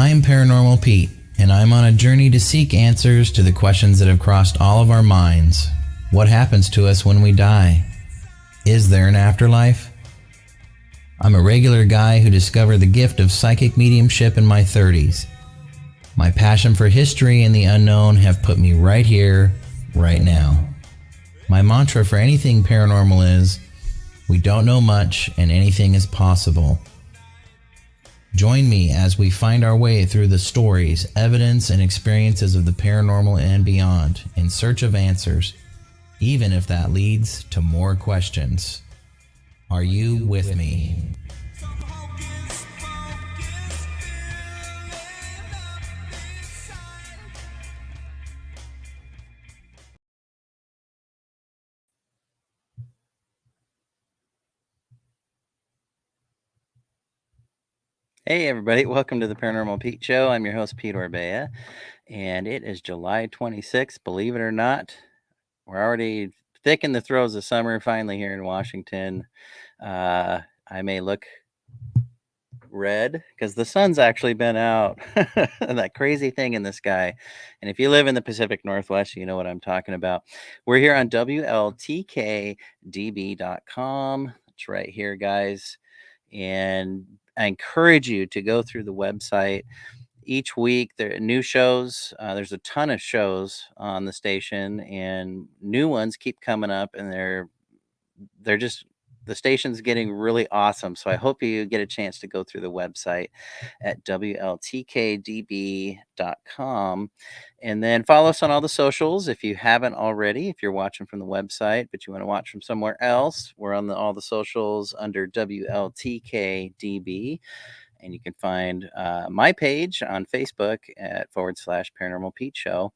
I'm Paranormal Pete, and I'm on a journey to seek answers to the questions that have crossed all of our minds. What happens to us when we die? Is there an afterlife? I'm a regular guy who discovered the gift of psychic mediumship in my 30s. My passion for history and the unknown have put me right here, right now. My mantra for anything paranormal is, we don't know much and anything is possible. Join me as we find our way through the stories, evidence, and experiences of the paranormal and beyond in search of answers, even if that leads to more questions. Are you with me? Hey everybody, welcome to the Paranormal Pete Show. I'm your host Pete Orbea, and it is July 26th. Believe it or not, we're already thick in the throes of summer finally here in Washington. I may look red because the sun's actually been out. That crazy thing in the sky. And if you live in the Pacific Northwest, you know what I'm talking about. We're here on WLTKDB.com. It's right here, guys. And I encourage you to go through the website. Each week there are new shows. There's a ton of shows on the station, and new ones keep coming up, and they're just, the station's getting really awesome. So I hope you get a chance to go through the website at WLTKDB.com, and then follow us on all the socials if you haven't already. If you're watching from the website but you want to watch from somewhere else, we're on all the socials under WLTKDB. And you can find my page on Facebook at /Paranormal Pete Show.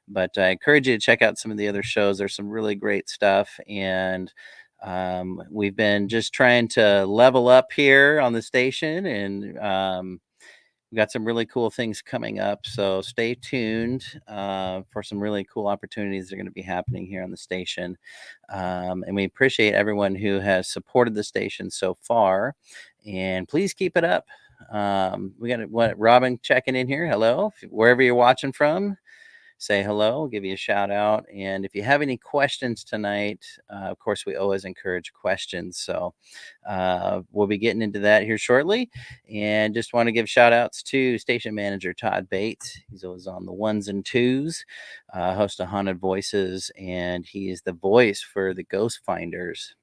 But I encourage you to check out some of the other shows. There's some really great stuff. And we've been just trying to level up here on the station. And we've got some really cool things coming up. So stay tuned for some really cool opportunities that are going to be happening here on the station. And we appreciate everyone who has supported the station so far. And please keep it up. We got Robin checking in here. Hello, wherever you're watching from, say hello. We'll give you a shout out. And if you have any questions tonight, of course, we always encourage questions. So we'll be getting into that here shortly. And just want to give shout outs to station manager Todd Bates. He's always on the ones and twos, host of Haunted Voices, and he is the voice for the Ghost Finders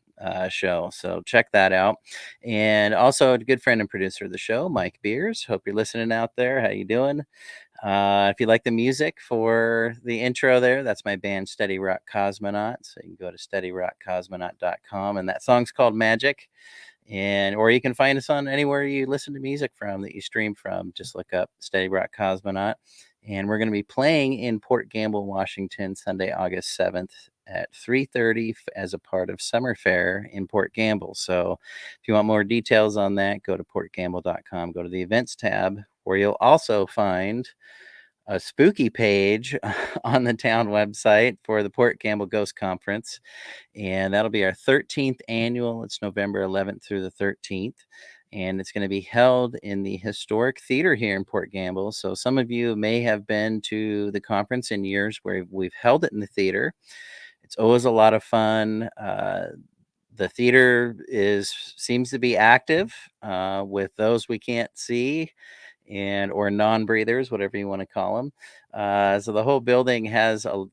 show. So check that out. And also a good friend and producer of the show, Mike Beers. Hope you're listening out there. How you doing? If you like the music for the intro there, that's my band Steady Rock Cosmonaut. So you can go to steadyrockcosmonaut.com, and that song's called Magic. Or you can find us on anywhere you listen to music from, that you stream from. Just look up Steady Rock Cosmonaut. And we're going to be playing in Port Gamble, Washington, Sunday, August 7th at 3:30 as a part of Summer Fair in Port Gamble. So if you want more details on that, go to portgamble.com, go to the events tab, where you'll also find a spooky page on the town website for the Port Gamble Ghost Conference. And that'll be our 13th annual. It's November 11th through the 13th. And it's going to be held in the historic theater here in Port Gamble. So some of you may have been to the conference in years where we've held it in the theater. It's always a lot of fun. The theater seems to be active with those we can't see, or non-breathers, whatever you want to call them. So the whole building has a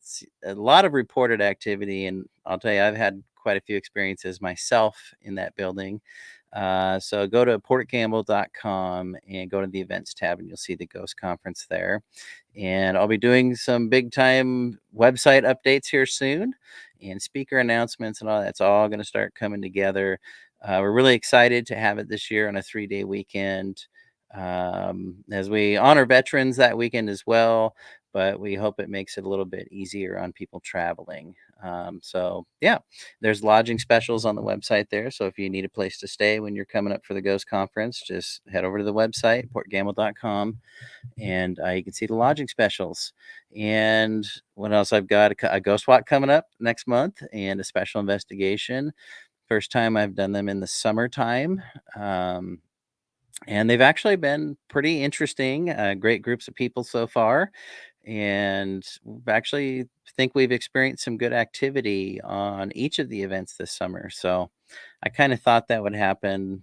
lot of reported activity, and I'll tell you, I've had quite a few experiences myself in that building. So go to portgamble.com and go to the events tab, and you'll see the Ghost Conference there. And I'll be doing some big time website updates here soon, and speaker announcements and all that's all going to start coming together. We're really excited to have it this year on a 3-day weekend, as we honor veterans that weekend as well, but we hope it makes it a little bit easier on people traveling. So yeah, there's lodging specials on the website there. So if you need a place to stay when you're coming up for the Ghost Conference, just head over to the website, portgamble.com, and you can see the lodging specials. And what else? I've got a Ghost Walk coming up next month, and a special investigation. First time I've done them in the summertime. and they've actually been pretty interesting. Great groups of people so far, and actually think we've experienced some good activity on each of the events this summer. So I kind of thought that would happen.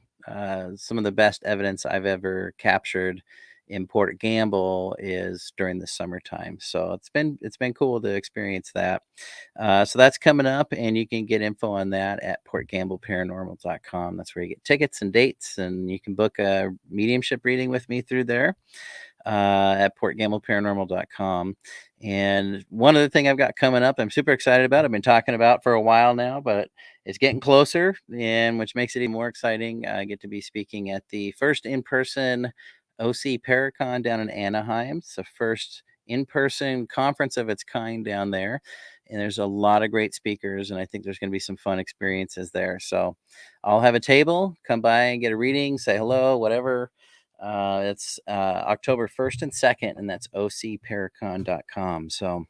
Some of the best evidence I've ever captured in Port Gamble is during the summertime. So it's been cool to experience that. So that's coming up, and you can get info on that at portgambleparanormal.com. That's where you get tickets and dates, and you can book a mediumship reading with me through there at portgambleparanormal.com. And one other thing I've got coming up, I'm super excited about. I've been talking about for a while now, but it's getting closer, and which makes it even more exciting. I get to be speaking at the first in-person OC Paracon down in Anaheim. It's the first in-person conference of its kind down there, and there's a lot of great speakers, and I think there's going to be some fun experiences there. So I'll have a table. Come by and get a reading, say hello, whatever. It's October 1st and 2nd, and that's ocparacon.com. So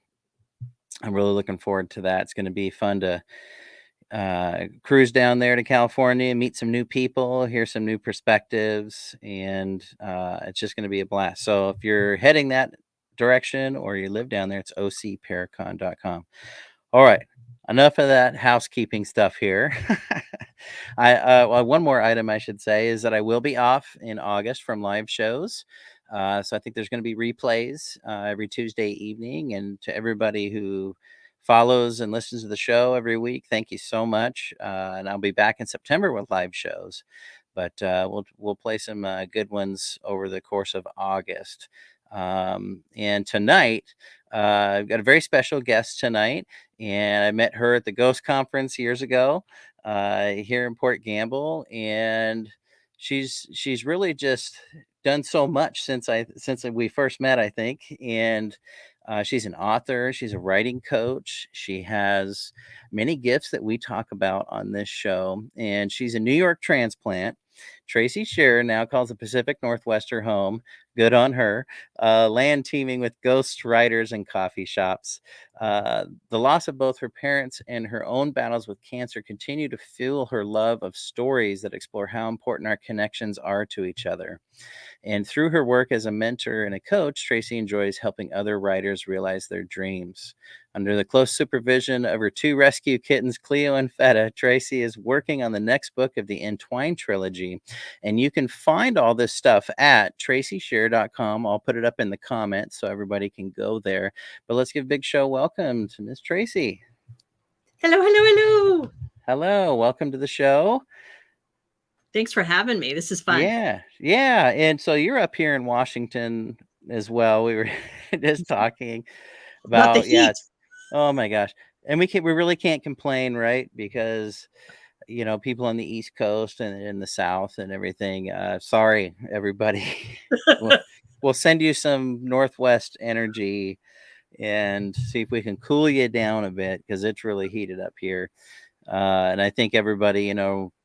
I'm really looking forward to that. It's going to be fun to cruise down there to California, meet some new people, hear some new perspectives, and it's just going to be a blast. So if you're heading that direction or you live down there, it's ocparacon.com. All right. Enough of that housekeeping stuff here. Well, one more item I should say is that I will be off in August from live shows. So I think there's going to be replays every Tuesday evening. And to everybody who follows and listens to the show every week, thank you so much. And I'll be back in September with live shows, but we'll play some good ones over the course of August. And tonight, I've got a very special guest tonight, and I met her at the Ghost Conference years ago here in Port Gamble, and she's really just done so much since we first met, I think. And she's an author, she's a writing coach, she has many gifts that we talk about on this show, and she's a New York transplant. Tracey Shearer now calls the Pacific Northwest her home. Good on her. Land teeming with ghost writers and coffee shops. The loss of both her parents and her own battles with cancer continue to fuel her love of stories that explore how important our connections are to each other. And through her work as a mentor and a coach, Tracey enjoys helping other writers realize their dreams. Under the close supervision of her two rescue kittens, Cleo and Feta, Tracey is working on the next book of the Entwine trilogy. And you can find all this stuff at traceyshearer.com. I'll put it up in the comments so everybody can go there. But let's give a big show welcome to Miss Tracey. Hello, hello, hello. Hello, welcome to the show. Thanks for having me. This is fun. Yeah. And so you're up here in Washington as well. We were just talking About the about, heat. oh my gosh. And we really can't complain, right? Because people on the East Coast and in the South and everything. Sorry, everybody. we'll send you some Northwest energy and see if we can cool you down a bit, because it's really heated up here. And I think everybody,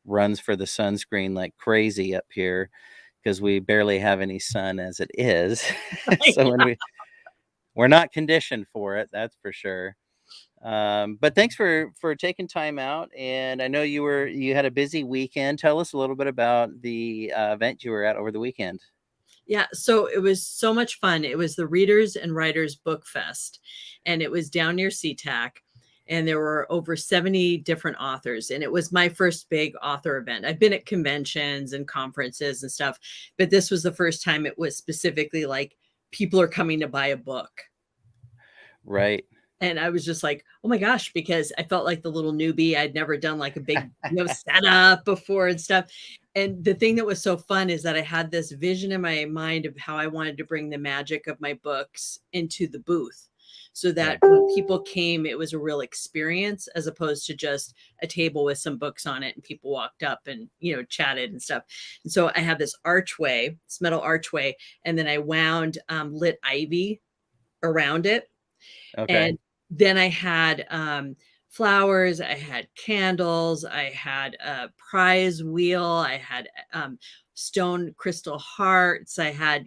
runs for the sunscreen like crazy up here, because we barely have any sun as it is. So when we're not conditioned for it, that's for sure. But thanks for taking time out. And I know you had a busy weekend. Tell us a little bit about the event you were at over the weekend. Yeah, so it was so much fun. It was the Readers and Writers Book Fest, and it was down near SeaTac, and there were over 70 different authors, and it was my first big author event. I've been at conventions and conferences and stuff, but this was the first time it was specifically like people are coming to buy a book. Right. And I was just like, oh my gosh, because I felt like the little newbie. I'd never done like a big setup before and stuff. And the thing that was so fun is that I had this vision in my mind of how I wanted to bring the magic of my books into the booth, so that when people came, it was a real experience, as opposed to just a table with some books on it and people walked up and, chatted and stuff. And so I had this archway, this metal archway, and then I wound lit ivy around it. Okay. And then I had flowers, I had candles, I had a prize wheel, I had stone crystal hearts, I had,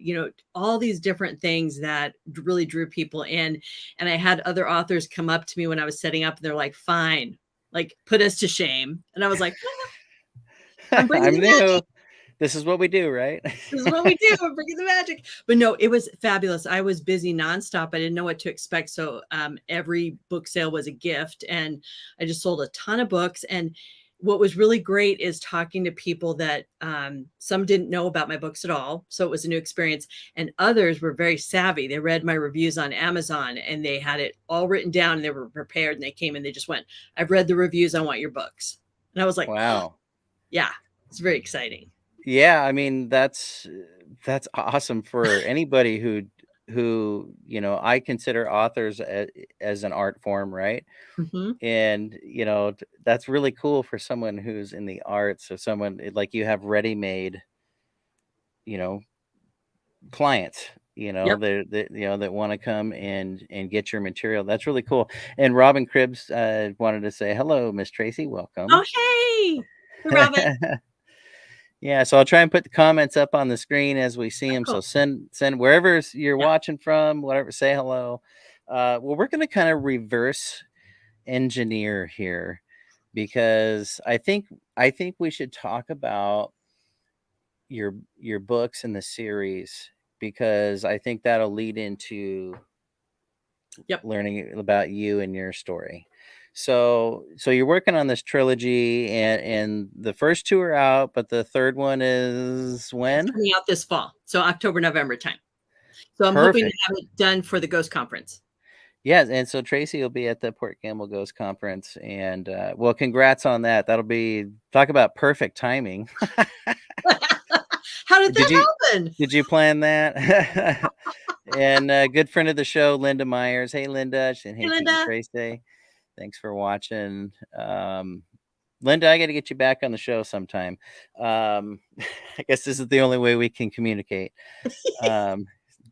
all these different things that really drew people in. And I had other authors come up to me when I was setting up, and they're like, fine, like put us to shame. And I was like, I'm bringing I'm the new. magic. This is what we do, right? This is what we do. We're bringing the magic. But no, it was fabulous. I was busy nonstop. I didn't know what to expect. So every book sale was a gift. And I just sold a ton of books. And what was really great is talking to people that some didn't know about my books at all. So it was a new experience. And others were very savvy. They read my reviews on Amazon and they had it all written down and they were prepared. And they came and they just went, I've read the reviews. I want your books. And I was like, Wow. yeah, it's very exciting. Yeah, I mean, that's awesome for anybody who, I consider authors as an art form, right? Hmm. And, that's really cool for someone who's in the arts, or someone like you have ready-made, you know, clients, Yep. that want to come and get your material. That's really cool. And Robin Cribbs wanted to say hello, Miss Tracy. Oh, Welcome. hey. Hey, Robin. Yeah, so I'll try and put the comments up on the screen as we see Oh, them. So cool. send wherever you're Yeah. watching from, whatever. Say hello. Well, we're going to kind of reverse engineer here, because I think we should talk about your books in the series, because I think that'll lead into Yep. learning about you and your story. So you're working on this trilogy, and the first two are out, but the third one is It's when? coming out this fall. So October, November time. So I'm hoping to Perfect. have it done for the Ghost Conference. Yes, and so Tracy will be at the Port Gamble Ghost Conference, and well, congrats on that. That'll be, talk about perfect timing. How did Did that you happen? did you plan that? And good friend of the show, Linda Myers. Hey, Linda. And Hey, hey, Pete and Linda. Tracy. Thanks for watching. Linda, I got to get you back on the show sometime. I guess this is the only way we can communicate.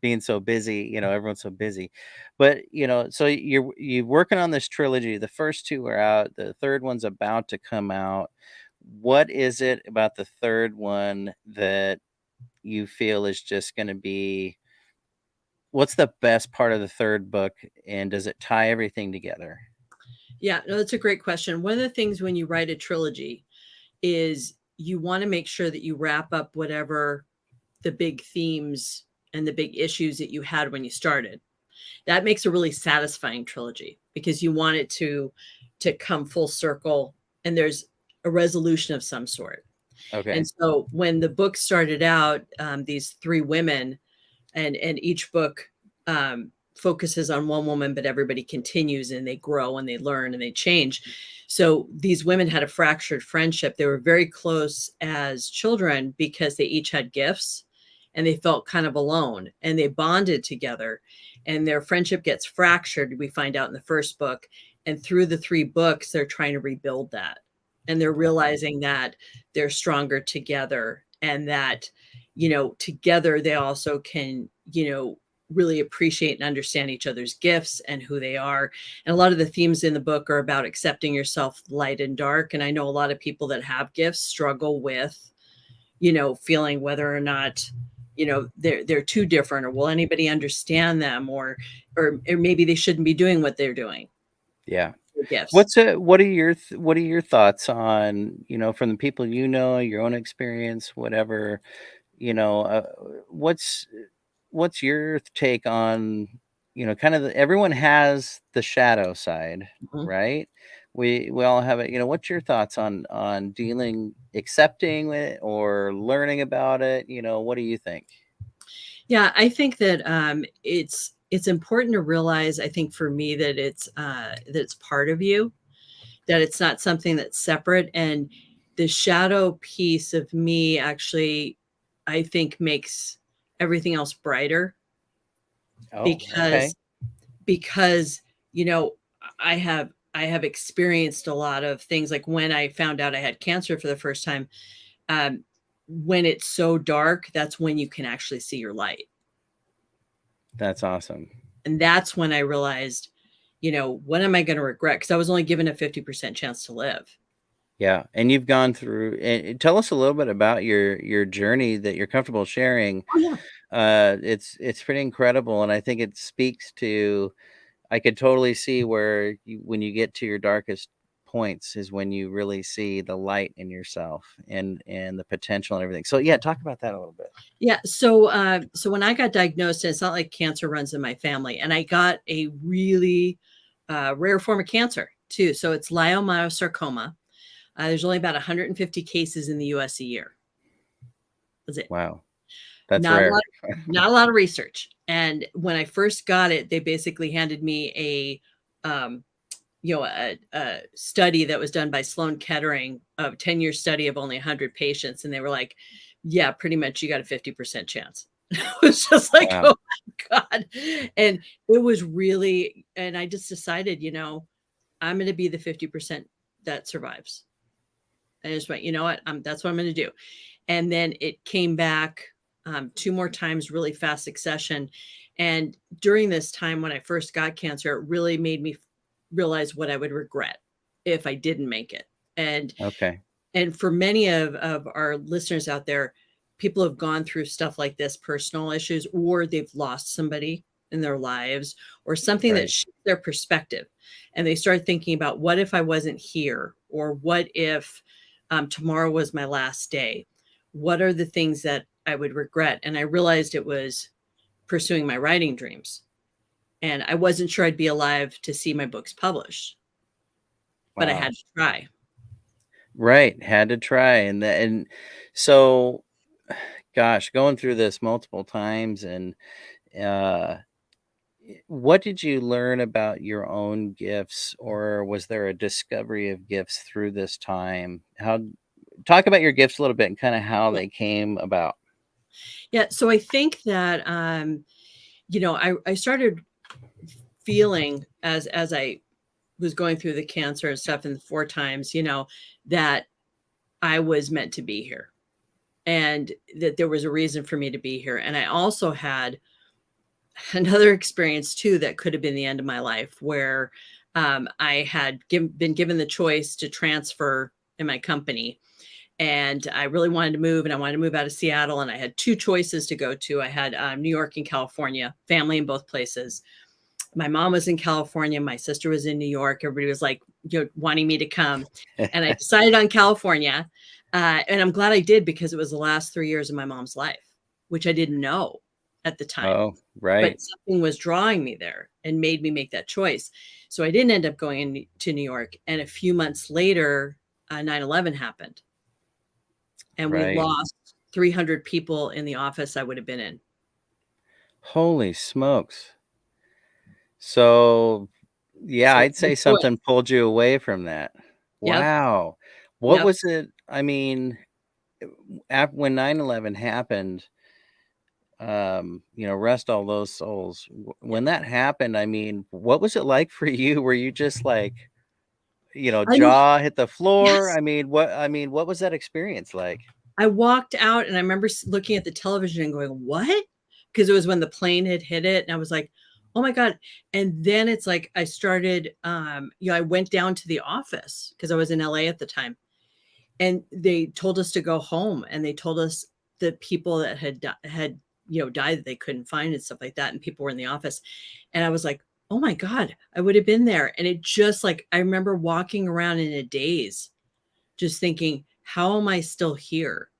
Being so busy, everyone's so busy. But so you're working on this trilogy. The first two are out. The third one's about to come out. What is it about the third one that you feel is just going to be? What's the best part of the third book, and does it tie everything together? Yeah, no, that's a great question. One of the things when you write a trilogy is you want to make sure that you wrap up whatever the big themes and the big issues that you had when you started. That makes a really satisfying trilogy because you want it to come full circle and there's a resolution of some sort. Okay. And so when the book started out, these three women, and each book focuses on one woman, but everybody continues and they grow and they learn and they change. So these women had a fractured friendship. They were very close as children because they each had gifts and they felt kind of alone and they bonded together and their friendship gets fractured. We find out in the first book. And through the three books, they're trying to rebuild that. And they're realizing that they're stronger together and that, together they also can, really appreciate and understand each other's gifts and who they are. And a lot of the themes in the book are about accepting yourself, light and dark. And I know a lot of people that have gifts struggle with, feeling whether or not, they're too different, or will anybody understand them, or maybe they shouldn't be doing what they're doing. Yeah. Gifts. What are your thoughts on, from the people, your own experience, whatever, what's your take on, kind of everyone has the shadow side, Mhm. right? We all have it. What's your thoughts on accepting it or learning about it? What do you think? Yeah, I think that it's important to realize, I think for me, that it's part of you, that it's not something that's separate. And the shadow piece of me actually, I think, makes everything else brighter Oh, okay. because you know I have experienced a lot of things. Like when I found out I had cancer for the first time, um, when it's so dark, that's when you can actually see your light. That's awesome. And that's when I realized, what am I going to regret? Because I was only given a 50% chance to live. Yeah, and you've gone through, and tell us a little bit about your journey that you're comfortable sharing. Oh, yeah. It's pretty incredible, and I think it speaks to. I could totally see where when you get to your darkest points is when you really see the light in yourself and the potential and everything. So yeah, talk about that a little bit. Yeah. So when I got diagnosed, and it's not like cancer runs in my family, and I got a really rare form of cancer too. So it's leiomyosarcoma. There's only about 150 cases in the US a year. That's it. Wow. That's Not a rare. lot, not a lot of research. And when I first got it, they basically handed me a study that was done by Sloan Kettering, a 10-year study of only 100 patients. And they were like, yeah, pretty much you got a 50% chance. It was just like, Wow. oh my God. And it was really, and I just decided, I'm going to be the 50% that survives. And I just went, you know what? That's what I'm going to do. And then it came back 2 more times, really fast succession. And during this time, when I first got cancer, it really made me realize what I would regret if I didn't make it. And Okay. and for many of our listeners out there, people have gone through stuff like this, personal issues, or they've lost somebody in their lives, or something that Right. shifts their perspective. And they start thinking about, what if I wasn't here? Or what if tomorrow was my last day? What are the things that I would regret? And I realized it was pursuing my writing dreams. And I wasn't sure I'd be alive to see my books published, but I Wow. had to try. Right. Had to try. And so, gosh, going through this multiple times, and uh, what did you learn about your own gifts, or was there a discovery of gifts through this time? Talk about your gifts a little bit and kind of how Yeah. they came about. Yeah. So I think that, I started feeling as I was going through the cancer and stuff, and the 4 times, that I was meant to be here, and that there was a reason for me to be here. And I also had another experience too that could have been the end of my life, where I had been given the choice to transfer in my company. And I really wanted to move, and I wanted to move out of Seattle. And I had 2 choices to go to. I had New York and California, family in both places. My mom was in California. My sister was in New York. Everybody was like, wanting me to come. And I decided on California. And I'm glad I did, because it was the last 3 years of my mom's life, which I didn't know at the time. Oh, right. But something was drawing me there and made me make that choice. So I didn't end up going to New York. And a few months later, 9/11 happened. And we Right. lost 300 people in the office I would have been in. Holy smokes. So, yeah, So I'd say something pulled you away from that. Yep. Wow. What Yep. was it? I mean, when 9/11 happened, rest all those souls. When that happened, I mean, what was it like for you? Were you just like, I know. jaw hit the floor? Yes. I mean, what was that experience like? I walked out, and I remember looking at the television and going, "What?" Because it was when the plane had hit it, and I was like, "Oh my God." And then it's like I started, I went down to the office because I was in LA at the time, and they told us to go home, and they told us the people that had died that they couldn't find and stuff like that, and people were in the office. And I was like, "Oh my God, I would have been there." And it just, like, I remember walking around in a daze, just thinking, how am I still here?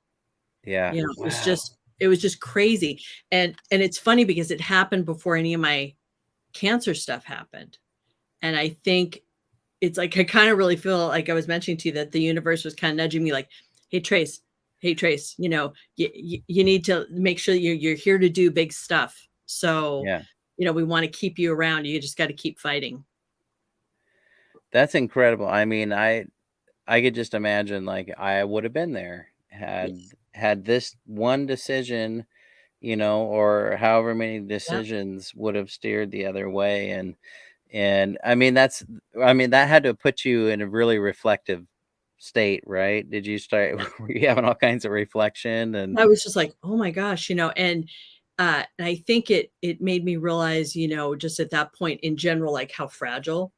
Yeah. It Wow. was just crazy. And it's funny because it happened before any of my cancer stuff happened. And I think it's like, I kind of really feel like I was mentioning to you that the universe was kind of nudging me like, hey Trace, you need to make sure you're here to do big stuff. So, Yeah. we want to keep you around. You just got to keep fighting. That's incredible. I mean, I could just imagine, like, I would have been there Yes. had this one decision, or however many Yep. decisions would have steered the other way. And I mean, that had to put you in a really reflective state, right? Did you start were you having all kinds of reflection and I was just like, "Oh my gosh," and I think it made me realize, just at that point in general, like, how fragile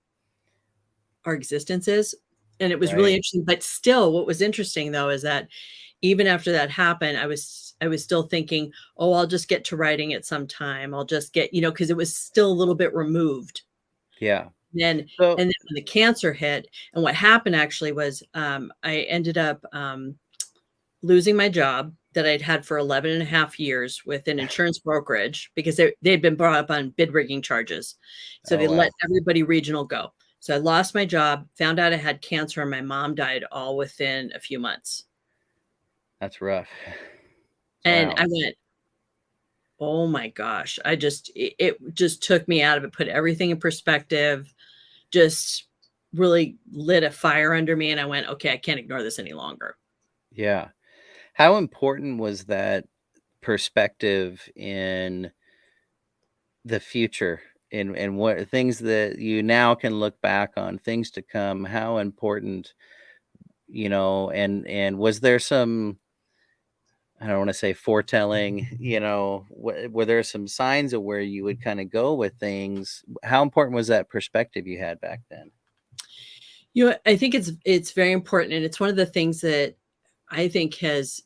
our existence is. And it was really right? interesting. But still, what was interesting though is that even after that happened, I was still thinking, "Oh, I'll just get to writing at some time. I'll just get," because it was still a little bit removed. Yeah. then So and then when the cancer hit, and what happened actually was, I ended up, losing my job that I'd had for 11 and a half years with an insurance brokerage because they'd been brought up on bid rigging charges. So oh they let wow, everybody regional go. So I lost my job, found out I had cancer, and my mom died all within a few months. that's rough. And Wow. I went, oh my gosh. It just took me out of it, put everything in perspective, just really lit a fire under me. And I went, okay, I can't ignore this any longer. Yeah. How important was that perspective in the future and what things that you now can look back on, things to come, how important, and was there some, I don't want to say foretelling, were there some signs of where you would kind of go with things? How important was that perspective you had back then? I think it's very important, and it's one of the things that I think has,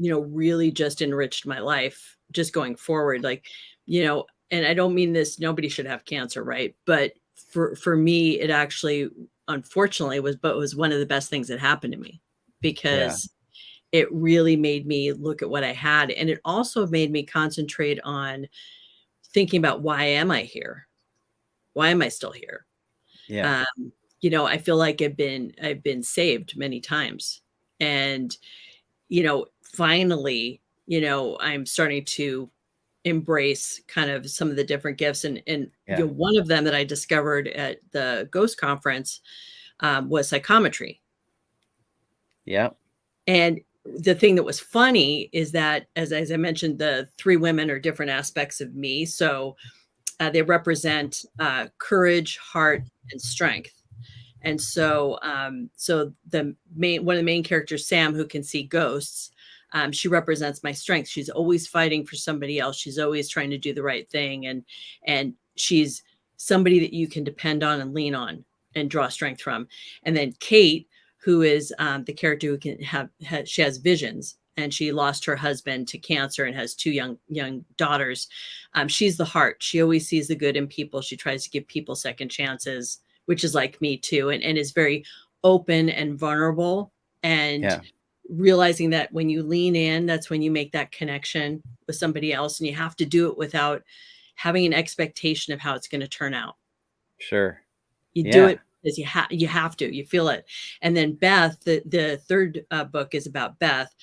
really just enriched my life just going forward. Like, and I don't mean this, nobody should have cancer, right? But for me, it actually, unfortunately, was one of the best things that happened to me Yeah. because it really made me look at what I had, and it also made me concentrate on thinking about why am I here? Why am I still here? Yeah. Um, I feel like I've been saved many times. And, finally, I'm starting to embrace kind of some of the different gifts. And Yeah. one of them that I discovered at the Ghost Conference was psychometry. Yeah. And the thing that was funny is that, as I mentioned, the three women are different aspects of me. So they represent courage, heart, and strength. And so the main one of the main characters, Sam, who can see ghosts, she represents my strength. She's always fighting for somebody else. She's always trying to do the right thing, and she's somebody that you can depend on and lean on and draw strength from. And then Kate, who is the character who can she has visions, and she lost her husband to cancer and has two young daughters. She's the heart. She always sees the good in people. She tries to give people second chances, which is like me too, and is very open and vulnerable, and Yeah. realizing that when you lean in, that's when you make that connection with somebody else, and you have to do it without having an expectation of how it's going to turn out. Sure. You do Yeah. it because you feel it. And then Beth, the third book is about Beth.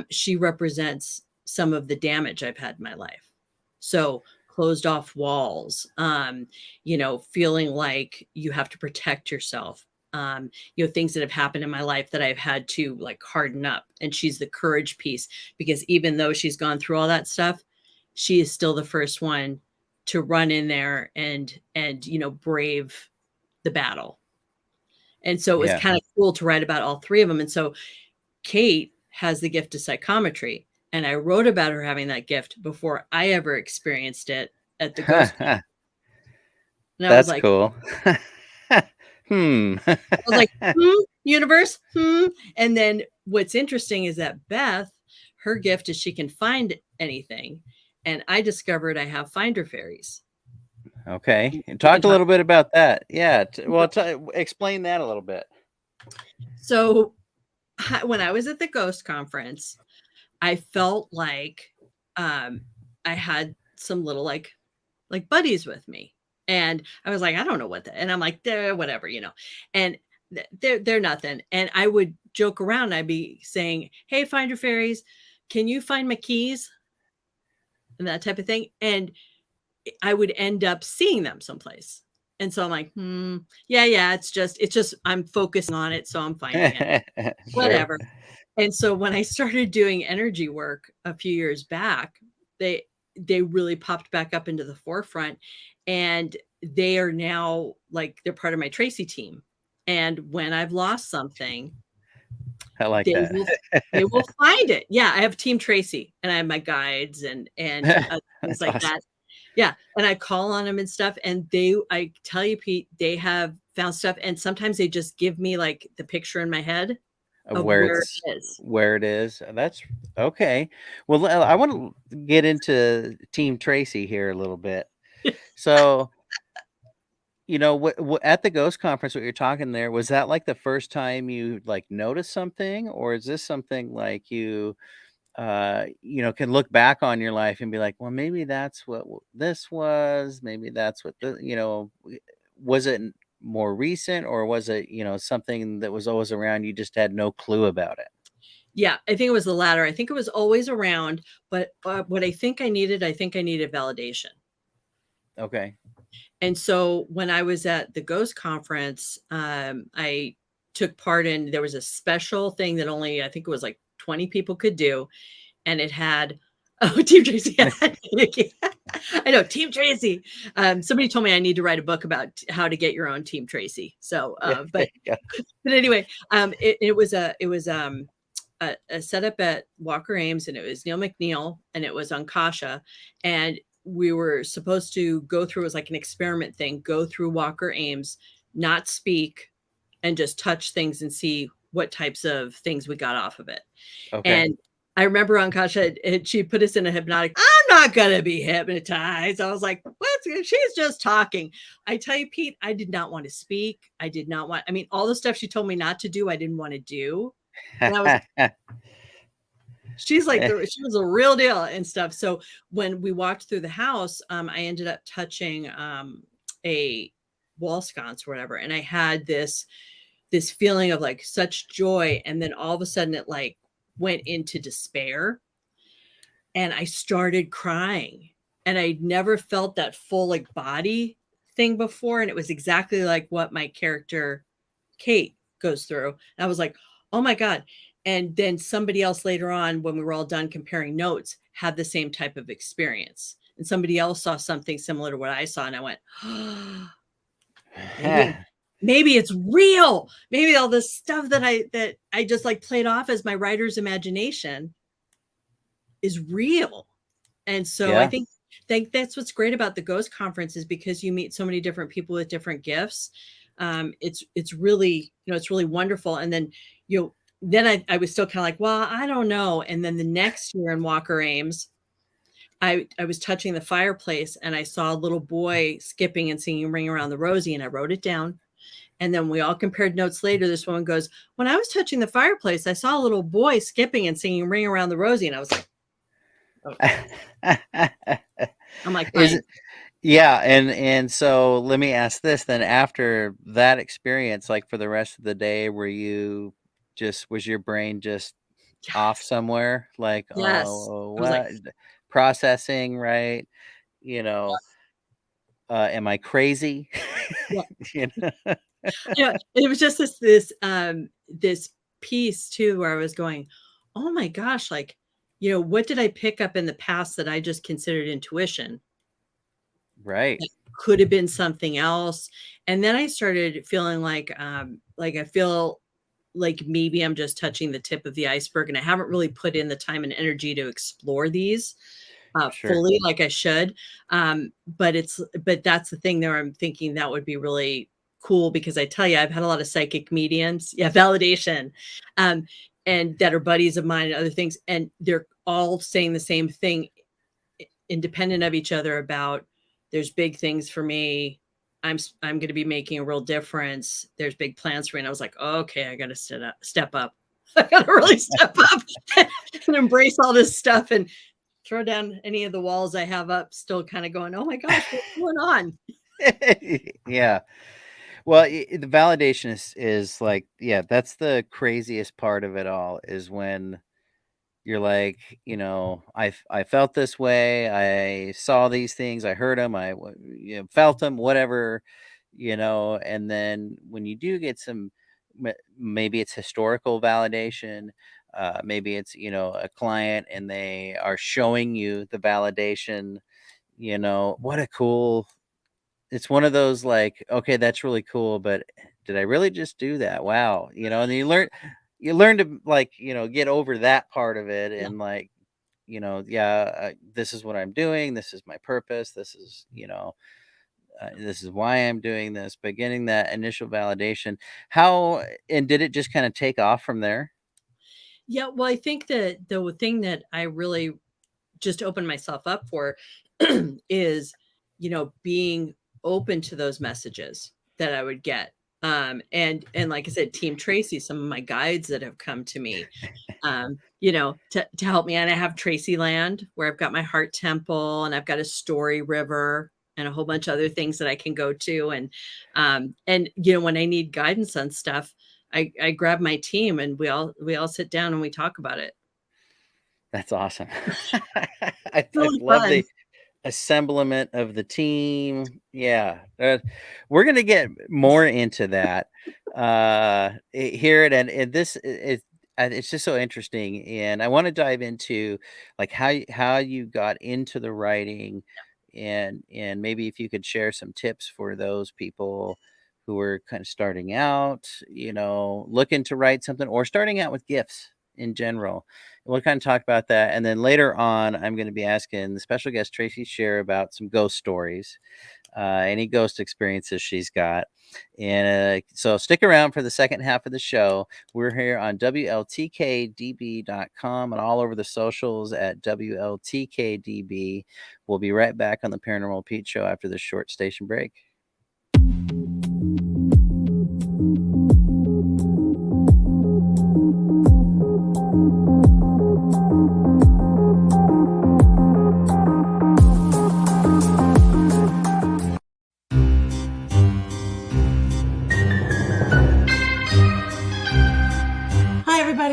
She represents some of the damage I've had in my life. So closed off walls, feeling like you have to protect yourself. Things that have happened in my life that I've had to like harden up. And she's the courage piece because even though she's gone through all that stuff, she is still the first one to run in there and brave the battle. And so it was Yeah. kind of cool to write about all three of them. And so Kate has the gift of psychometry. And I wrote about her having that gift before I ever experienced it at the Ghost. And I was That's like, cool. Hmm. universe, And then what's interesting is that Beth, her gift is she can find anything. And I discovered I have finder fairies. Okay. We And can talk a talk. little bit about that. Yeah. Well, explain that a little bit. So when I was at the Ghost Conference, I felt like I had some little like buddies with me. And I was like, I don't know what and I'm like, they're whatever, and they're nothing. And I would joke around. I'd be saying, hey, finder fairies, can you find my keys? And that type of thing. And I would end up seeing them someplace. And so I'm like, yeah, it's just I'm focusing on it. So I'm finding it. Sure. Whatever. And so when I started doing energy work a few years back, they really popped back up into the forefront, and they are now like they're part of my Tracey team. And when I've lost something, I like they that. will they will find it. Yeah, I have Team Tracey, and I have my guides and things That's like awesome. that. Yeah, and I call on them and stuff, and I tell you, Pete, they have found stuff, and sometimes they just give me like the picture in my head Of of where where it's it is. where it is. That's okay. Well, I want to get into Team Tracy here a little bit. So You know, what at the ghost conference, what you're talking there, was that like the first time you like noticed something, or is this something like you, can look back on your life and be like, well, maybe that's what this was, maybe that's what was it more recent, or was it, something that was always around, you just had no clue about it? Yeah, I think it was the latter. I think it was always around, but what I think I needed validation. Okay. And so when I was at the Ghost Conference, I took part in, there was a special thing that only, I think it was like 20 people could do. And it had, oh, Team Tracy. I know, Team Tracy. Somebody told me I need to write a book about how to get your own Team Tracy. So, Yeah. Yeah. but anyway, it was a setup at Walker Ames, and it was Neil McNeil, and it was on Kasha, and we were supposed to go through, it was like an experiment thing, go through Walker Ames, not speak, and just touch things and see what types of things we got off of it. Okay. And I remember on Kasha, she put us in a hypnotic. I'm not going to be hypnotized. I was like, what? She's just talking. I tell you, Pete, I did not want to speak. I did not want, I mean, all the stuff she told me not to do, I didn't want to do. And I was, she's like, she was a real deal and stuff. So when we walked through the house, I ended up touching a wall sconce or whatever. And I had this feeling of like such joy. And then all of a sudden it like went into despair. And I started crying. And I'd never felt that full like body thing before. And it was exactly like what my character Kate goes through. And I was like, oh my God. And then somebody else later on, when we were all done comparing notes, had the same type of experience. And somebody else saw something similar to what I saw. And I went, oh, maybe it's real. Maybe all this stuff that I just like played off as my writer's imagination is real. And so I Yeah. think that's what's great about the Ghost Conference, is because you meet so many different people with different gifts. It's really, it's really wonderful. And then then I was still kind of like, well, I don't know. And then the next year in Walker Ames, I was touching the fireplace and I saw a little boy skipping and singing Ring Around the Rosie, and I wrote it down. And then we all compared notes later. This woman goes, when I was touching the fireplace, I saw a little boy skipping and singing Ring Around the Rosie. And I was like, okay. I'm like, Is fine. it? Yeah, and so let me ask this then, after that experience, like for the rest of the day, was your brain just off Yes. somewhere? Like, Yes. oh, I was like, what? Processing, right? You know, am I crazy? yeah. You know? Yeah. It was just this piece too, where I was going, oh my gosh, like, what did I pick up in the past that I just considered intuition? Right. It could have been something else. And then I started feeling like I feel like maybe I'm just touching the tip of the iceberg, and I haven't really put in the time and energy to explore these Sure. fully like I should. But that's the thing there. I'm thinking that would be really cool, because I tell you, I've had a lot of psychic mediums, yeah, validation, um, and that are buddies of mine and other things, and they're all saying the same thing, independent of each other, about there's big things for me. I'm going to be making a real difference. There's big plans for me. And I was like, okay, I got to step up. I got to really step up and embrace all this stuff and throw down any of the walls I have up, still kind of going, oh my gosh, what's going on? Yeah. Well, the validation is like, yeah, that's the craziest part of it all, is when you're like, I felt this way. I saw these things. I heard them. Felt them, whatever, and then when you do get some, maybe it's historical validation, maybe it's, a client and they are showing you the validation, what a cool, it's one of those like, okay, that's really cool, but did I really just do that? Wow. And then you learn to like, get over that part of it, Yeah. and like, yeah, this is what I'm doing. This is my purpose. This is why I'm doing this. But getting that initial validation, and did it just kind of take off from there? Yeah. Well, I think that the thing that I really just opened myself up for is, being open to those messages that I would get. And like I said, Team Tracey, some of my guides that have come to me, to help me. And I have Tracey Land, where I've got my heart temple, and I've got a story river and a whole bunch of other things that I can go to. And when I need guidance on stuff, I grab my team, and we all sit down and we talk about it. That's awesome. I Really love fun. the assemblement of the team. Yeah. We're going to get more into that here. And this is, it's just so interesting. And I want to dive into like how you got into the writing, and maybe if you could share some tips for those people who are kind of starting out, looking to write something, or starting out with gifts in general. We'll kind of talk about that. And then later on, I'm going to be asking the special guest, Tracey Shearer, about some ghost stories, any ghost experiences she's got. And so stick around for the second half of the show. We're here on WLTKDB.com and all over the socials at WLTKDB. We'll be right back on the Paranormal Pete Show after this short station break.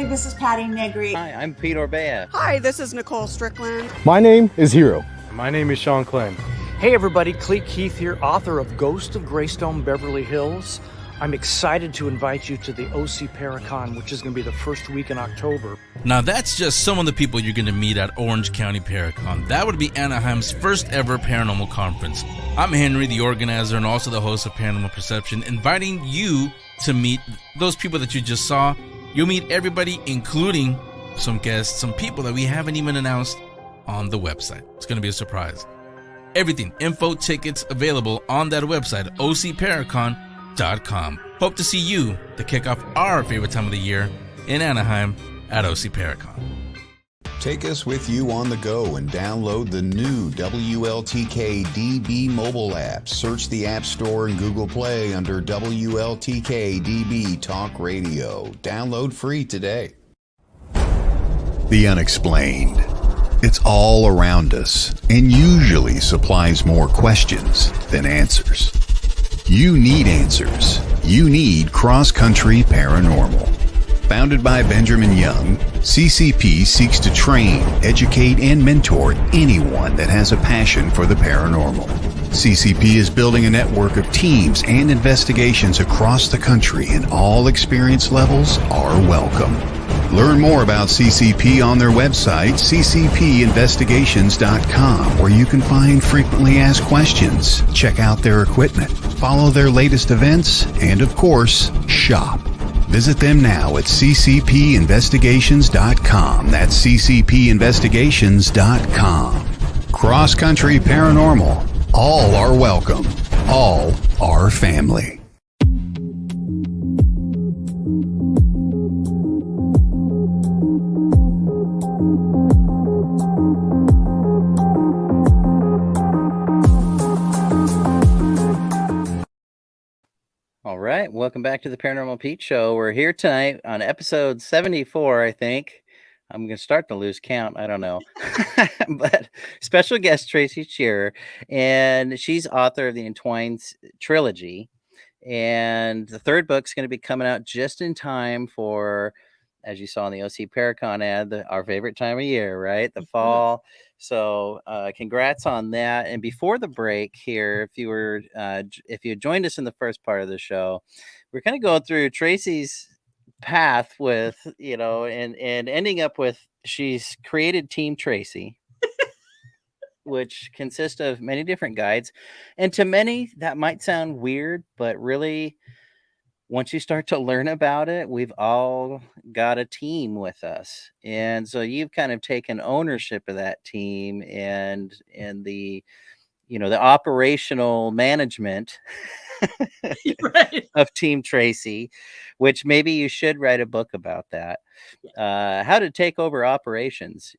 This is Patty Negri. Hi, I'm Pete Orbea. Hi, this is Nicole Strickland. My name is Hero. My name is Sean Klein. Hey everybody, Cleet Keith here, author of Ghost of Greystone Beverly Hills. I'm excited to invite you to the OC Paracon, which is going to be the first week in October. Now that's just some of the people you're going to meet at Orange County Paracon. That would be Anaheim's first ever paranormal conference. I'm Henry, the organizer and also the host of Paranormal Perception, inviting you to meet those people that you just saw. You'll meet everybody, including some guests, some people that we haven't even announced on the website. It's going to be a surprise. Everything, info, tickets available on that website, ocparacon.com. Hope to see you to kick off our favorite time of the year in Anaheim at OC Paracon. Take us with you on the go and download the new WLTK DB mobile app. Search the App Store and Google Play under WLTK DB Talk Radio. Download free today. The unexplained. It's all around us and usually supplies more questions than answers. You need answers. You need Cross Country Paranormal. Founded by Benjamin Young, CCP seeks to train, educate, and mentor anyone that has a passion for the paranormal. CCP is building a network of teams and investigations across the country, and all experience levels are welcome. Learn more about CCP on their website, ccpinvestigations.com, where you can find frequently asked questions, check out their equipment, follow their latest events, and of course, shop. Visit them now at ccpinvestigations.com. That's ccpinvestigations.com. Cross Country Paranormal. All are welcome. All are family. All right, welcome back to the Paranormal Pete Show. We're here tonight on episode 74, I think. I'm going to start to lose count. I don't know. But special guest Tracey Shearer, and she's author of the Entwined trilogy. And the third book's going to be coming out just in time for, as you saw in the OC Paracon ad, our favorite time of year, right? The fall. So congrats on that. And before the break here, if you joined us in the first part of the show, we're kind of going through Tracey's path with, and ending up with, she's created Team Tracey, which consists of many different guides. And to many, that might sound weird, but really, once you start to learn about it, we've all got a team with us. And so you've kind of taken ownership of that team and the, the operational management Right. of Team Tracey, which maybe you should write a book about that. How to take over operations,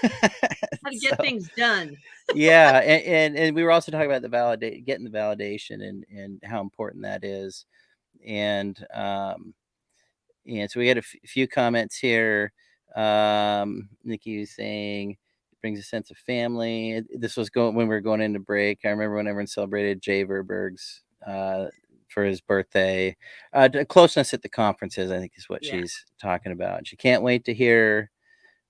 How to get things done. Yeah, and we were also talking about getting the validation and how important that is. And so we had a few comments here. Nikki was saying it brings a sense of family. This was when we were going into break. I remember when everyone celebrated Jay Verberg's for his birthday. Closeness at the conferences, I think, is what she's talking about. She can't wait to hear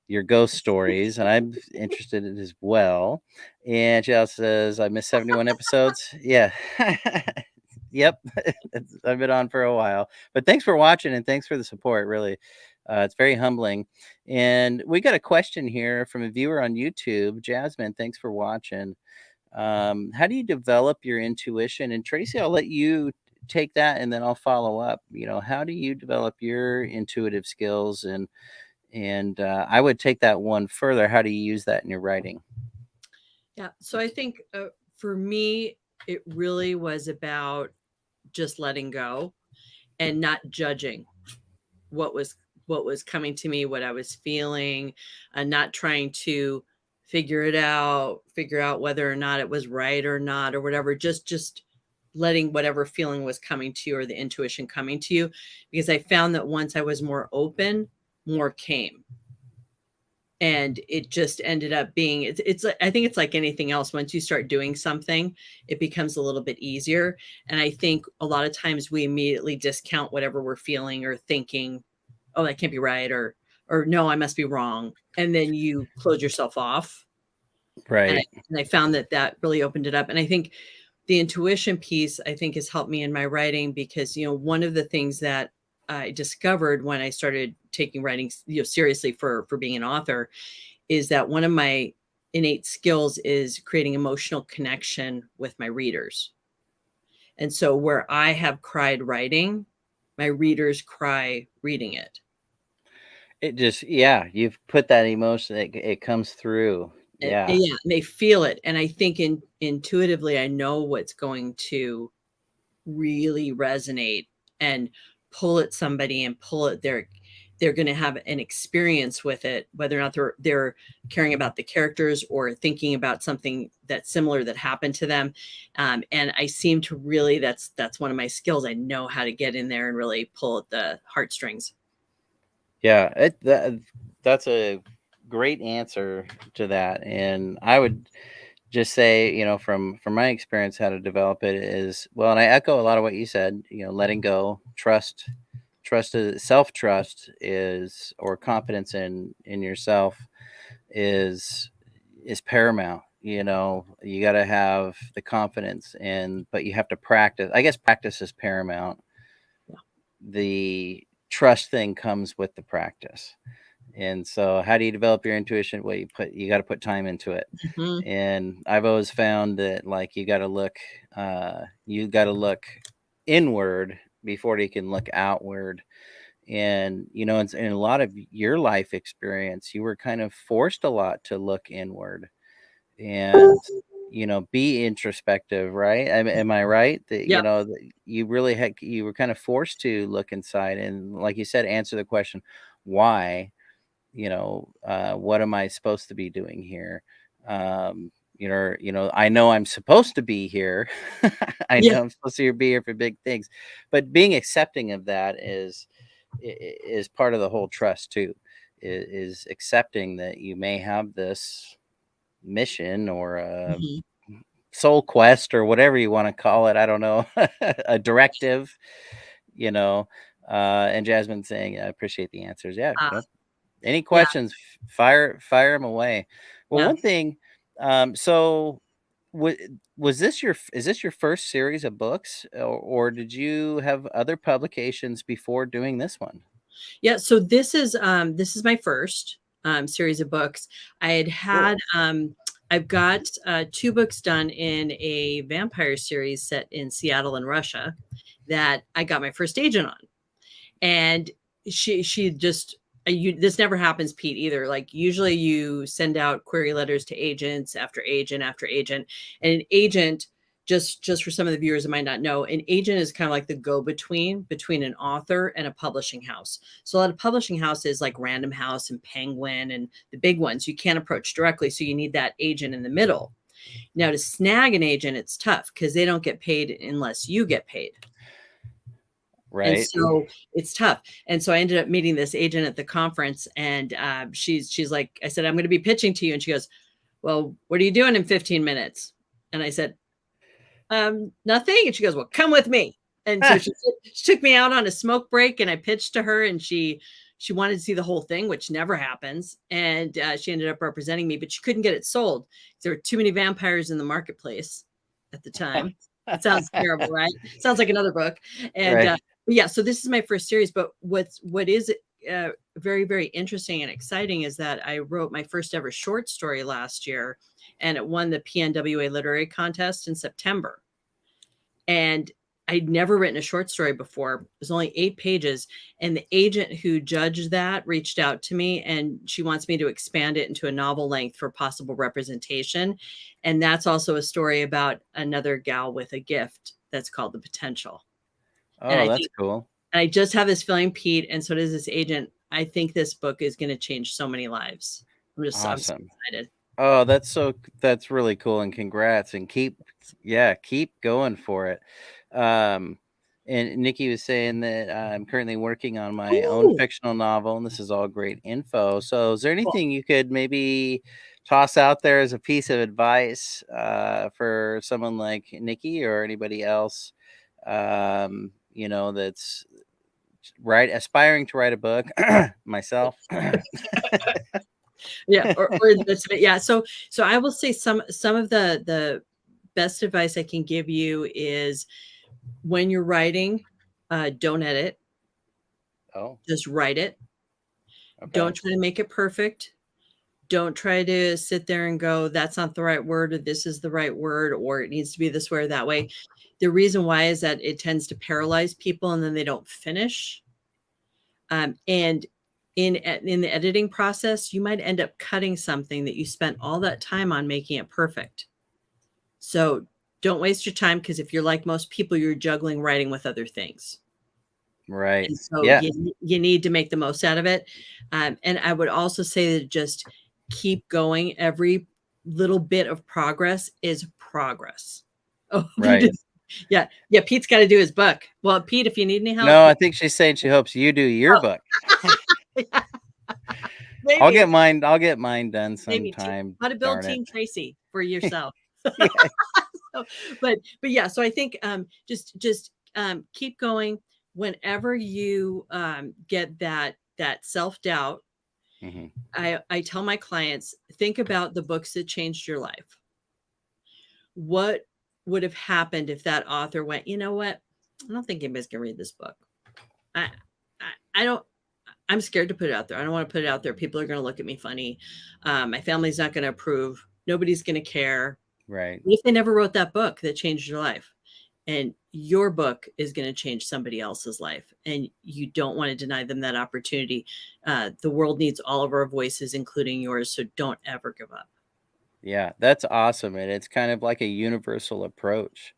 your ghost stories, and I'm interested in it as well. And she also says, I missed 71 episodes. Yeah. Yep. I've been on for a while, but thanks for watching and thanks for the support. Really, it's very humbling. And we got a question here from a viewer on YouTube. Jasmine, thanks for watching. How do you develop your intuition? And Tracey, I'll let you take that and then I'll follow up. How do you develop your intuitive skills? And I would take that one further. How do you use that in your writing? Yeah. So I think for me, it really was about just letting go and not judging what was coming to me, what I was feeling, and not trying to figure out whether or not it was right or not or whatever. Just letting whatever feeling was coming to you or the intuition coming to you, because I found that once I was more open, more came. And it just ended up being, it's I think it's like anything else. Once you start doing something, it becomes a little bit easier. And I think a lot of times we immediately discount whatever we're feeling or thinking, oh, that can't be right, or no, I must be wrong. And then you close yourself off. Right. And I found that really opened it up. And I think the intuition piece, I think, has helped me in my writing, because, one of the things that I discovered when I started taking writing, seriously for being an author, is that one of my innate skills is creating emotional connection with my readers. And so where I have cried writing, my readers cry reading it. It just, you've put that emotion, it comes through. Yeah. And they feel it. And I think intuitively, I know what's going to really resonate and pull at somebody and pull at they're going to have an experience with it, whether or not they're caring about the characters or thinking about something that's similar that happened to them. And I seem to really, that's one of my skills. I know how to get in there and really pull at the heartstrings. Yeah, that's a great answer to that. And I would just say, from my experience, how to develop it is, well, and I echo a lot of what you said, letting go, self-trust is, or confidence in yourself is paramount. You got to have the confidence, but you have to practice. I guess practice is paramount. Yeah. The trust thing comes with the practice. And so how do you develop your intuition? Well, you got to put time into it. Mm-hmm. And I've always found that, like, you got to look inward before you can look outward. And, in a lot of your life experience, you were kind of forced a lot to look inward and, be introspective, right? Am I right? That, Yep. you really you were kind of forced to look inside and, like you said, answer the question, why? What am I supposed to be doing here? I know I'm supposed to be here. I know I'm supposed to be here for big things, but being accepting of that is part of the whole trust too, is accepting that you may have this mission or a soul quest or whatever you want to call it. I don't know, a directive, and Jasmine saying, I appreciate the answers. Yeah. Any questions, fire them away. Well, one thing, so is this your first series of books, or did you have other publications before doing this one? Yeah. So this is my first series of books. I had I've got 2 books done in a vampire series set in Seattle and Russia that I got my first agent on. And she just, this never happens, Pete, either. Like, usually you send out query letters to agents after agent after agent, and an agent just for some of the viewers that might not know, an agent is kind of like the go-between between an author and a publishing house. So a lot of publishing houses like Random House and Penguin and the big ones, you can't approach directly. So you need that agent in the middle. Now to snag an agent, it's tough because they don't get paid unless you get paid. Right. And so it's tough. And so I ended up meeting this agent at the conference, and she's like, I said, I'm going to be pitching to you. And she goes, well, what are you doing in 15 minutes? And I said, nothing. And she goes, well, come with me. And so she took me out on a smoke break, and I pitched to her, and she wanted to see the whole thing, which never happens. And she ended up representing me, but she couldn't get it sold. There were too many vampires in the marketplace at the time. It sounds terrible, right? Sounds like another book. And Right. but yeah, so this is my first series. But what is very, very interesting and exciting is that I wrote my first ever short story last year, and it won the PNWA Literary Contest in September. And I'd never written a short story before. It was only 8 pages. And the agent who judged that reached out to me, and she wants me to expand it into a novel length for possible representation. And that's also a story about another gal with a gift that's called The Potential. Oh, that's cool. And I just have this feeling, Pete, and so does this agent. I think this book is going to change so many lives. I'm so excited. Oh, that's really cool, and congrats, and keep going for it. And Nikki was saying that I'm currently working on my own fictional novel, and this is all great info. So is there anything you could maybe toss out there as a piece of advice for someone like Nikki or anybody else, that's aspiring to write a book, myself? Yeah, or yeah. So I will say some of the best advice I can give you is, when you're writing, don't edit. Oh, just write it. okay. Don't try to make it perfect. Don't try to sit there and go, that's not the right word, or this is the right word, or it needs to be this way or that way. The reason why is that it tends to paralyze people, and then they don't finish. And in the editing process, you might end up cutting something that you spent all that time on making it perfect. So don't waste your time, because if you're like most people, you're juggling writing with other things. Right. And so Yeah. you need to make the most out of it. And I would also say that just keep going. Every little bit of progress is progress. Oh, Right. Yeah. Pete's got to do his book. Well, Pete, if you need any help. No, I think she's saying she hopes you do your book. Maybe. I'll get mine done sometime. How to build Team Tracey for yourself. Yeah. But yeah, so I think just keep going. Whenever you get that self-doubt, Mm-hmm. I tell my clients, think about the books that changed your life. What would have happened if that author went, you know what? I don't think anybody's gonna read this book. I'm scared to put it out there. I don't want to put it out there. People are going to look at me funny. My family's not going to approve. Nobody's going to care. Right. If they never wrote that book that changed your life, and your book is going to change somebody else's life, and you don't want to deny them that opportunity. The world needs all of our voices, including yours. So don't ever give up. Yeah, that's awesome. And it's kind of like a universal approach,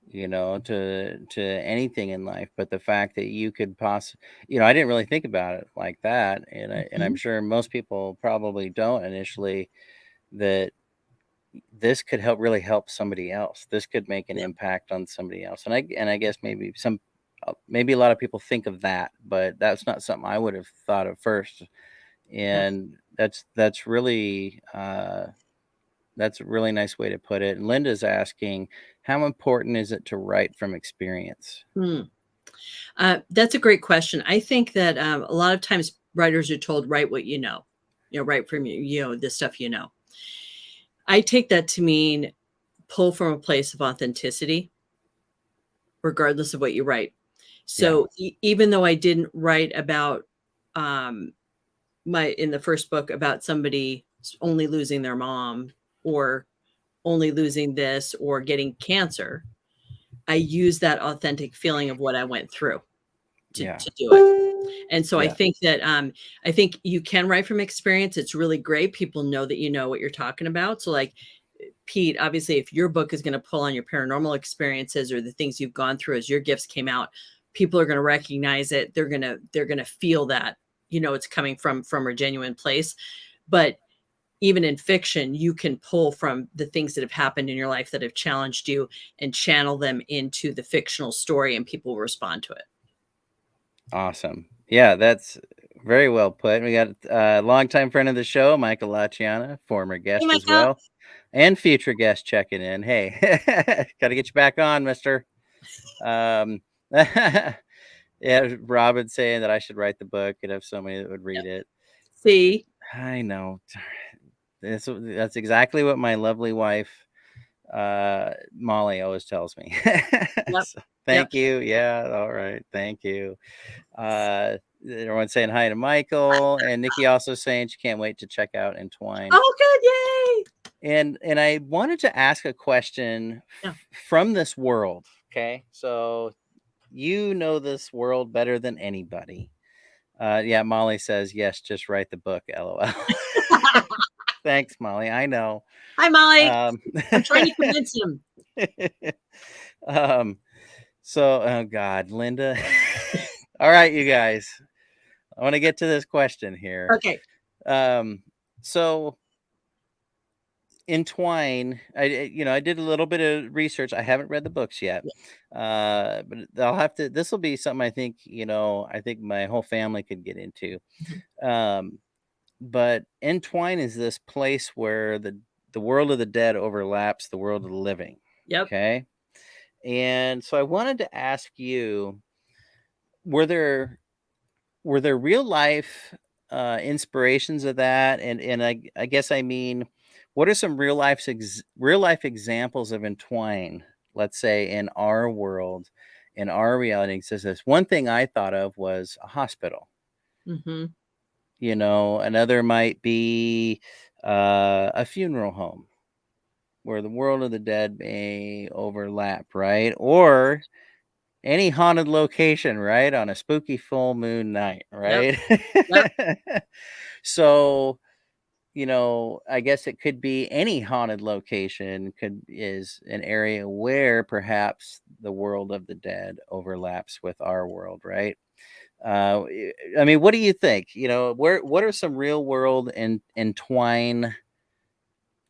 to anything in life. But the fact that you could possibly, I didn't really think about it like that. And I'm sure most people probably don't initially, that this could really help somebody else. This could make an impact on somebody else. And I guess maybe a lot of people think of that, but that's not something I would have thought of first. And that's really, that's a really nice way to put it. And Linda's asking, how important is it to write from experience? That's a great question. I think that a lot of times writers are told, write what you know, write from the stuff you know. I take that to mean pull from a place of authenticity, regardless of what you write. So even though I didn't write about in the first book about somebody only losing their mom, or only losing this, or getting cancer, I use that authentic feeling of what I went through to do it. And so I think that I think you can write from experience. It's really great. People know that you know what you're talking about. So like Pete, obviously, if your book is going to pull on your paranormal experiences or the things you've gone through as your gifts came out, people are going to recognize it. They're going to feel that, it's coming from a genuine place. But even in fiction, you can pull from the things that have happened in your life that have challenged you and channel them into the fictional story, and people will respond to it. Awesome. Yeah, that's very well put. We got a longtime friend of the show, Michael Laciana, former guest Hey, as Michael. well, and future guest checking in. Hey, got to get you back on, mister. Yeah, Robin saying that I should write the book and have somebody that would read it. See? I know. That's exactly what my lovely wife, Molly, always tells me. Yep. So, thank you. Yeah. All right. Thank you. Everyone's saying hi to Michael, and Nikki also saying she can't wait to check out Entwine. Oh, good. Yay. And I wanted to ask a question from this world. Okay. So you know this world better than anybody. Yeah, Molly says, yes, just write the book, LOL. Thanks, Molly. I know. Hi, Molly. I'm trying to convince him. So, oh God, Linda. All right, you guys. I want to get to this question here. Okay. So Entwine, I did a little bit of research. I haven't read the books yet. But I'll have to, this will be something I think my whole family could get into. But Entwine is this place where the world of the dead overlaps the world of the living. Yep. Okay. And so I wanted to ask you, were there real life inspirations of that? And I guess I mean, what are some real life examples of Entwine, let's say in our world, in our reality existence? One thing I thought of was a hospital. Mm-hmm. Another might be a funeral home where the world of the dead may overlap, right? Or any haunted location, right? On a spooky full moon night, right? Yep. So, I guess it could be any haunted location is an area where perhaps the world of the dead overlaps with our world, right? I mean, what do you think? What are some real world and Entwine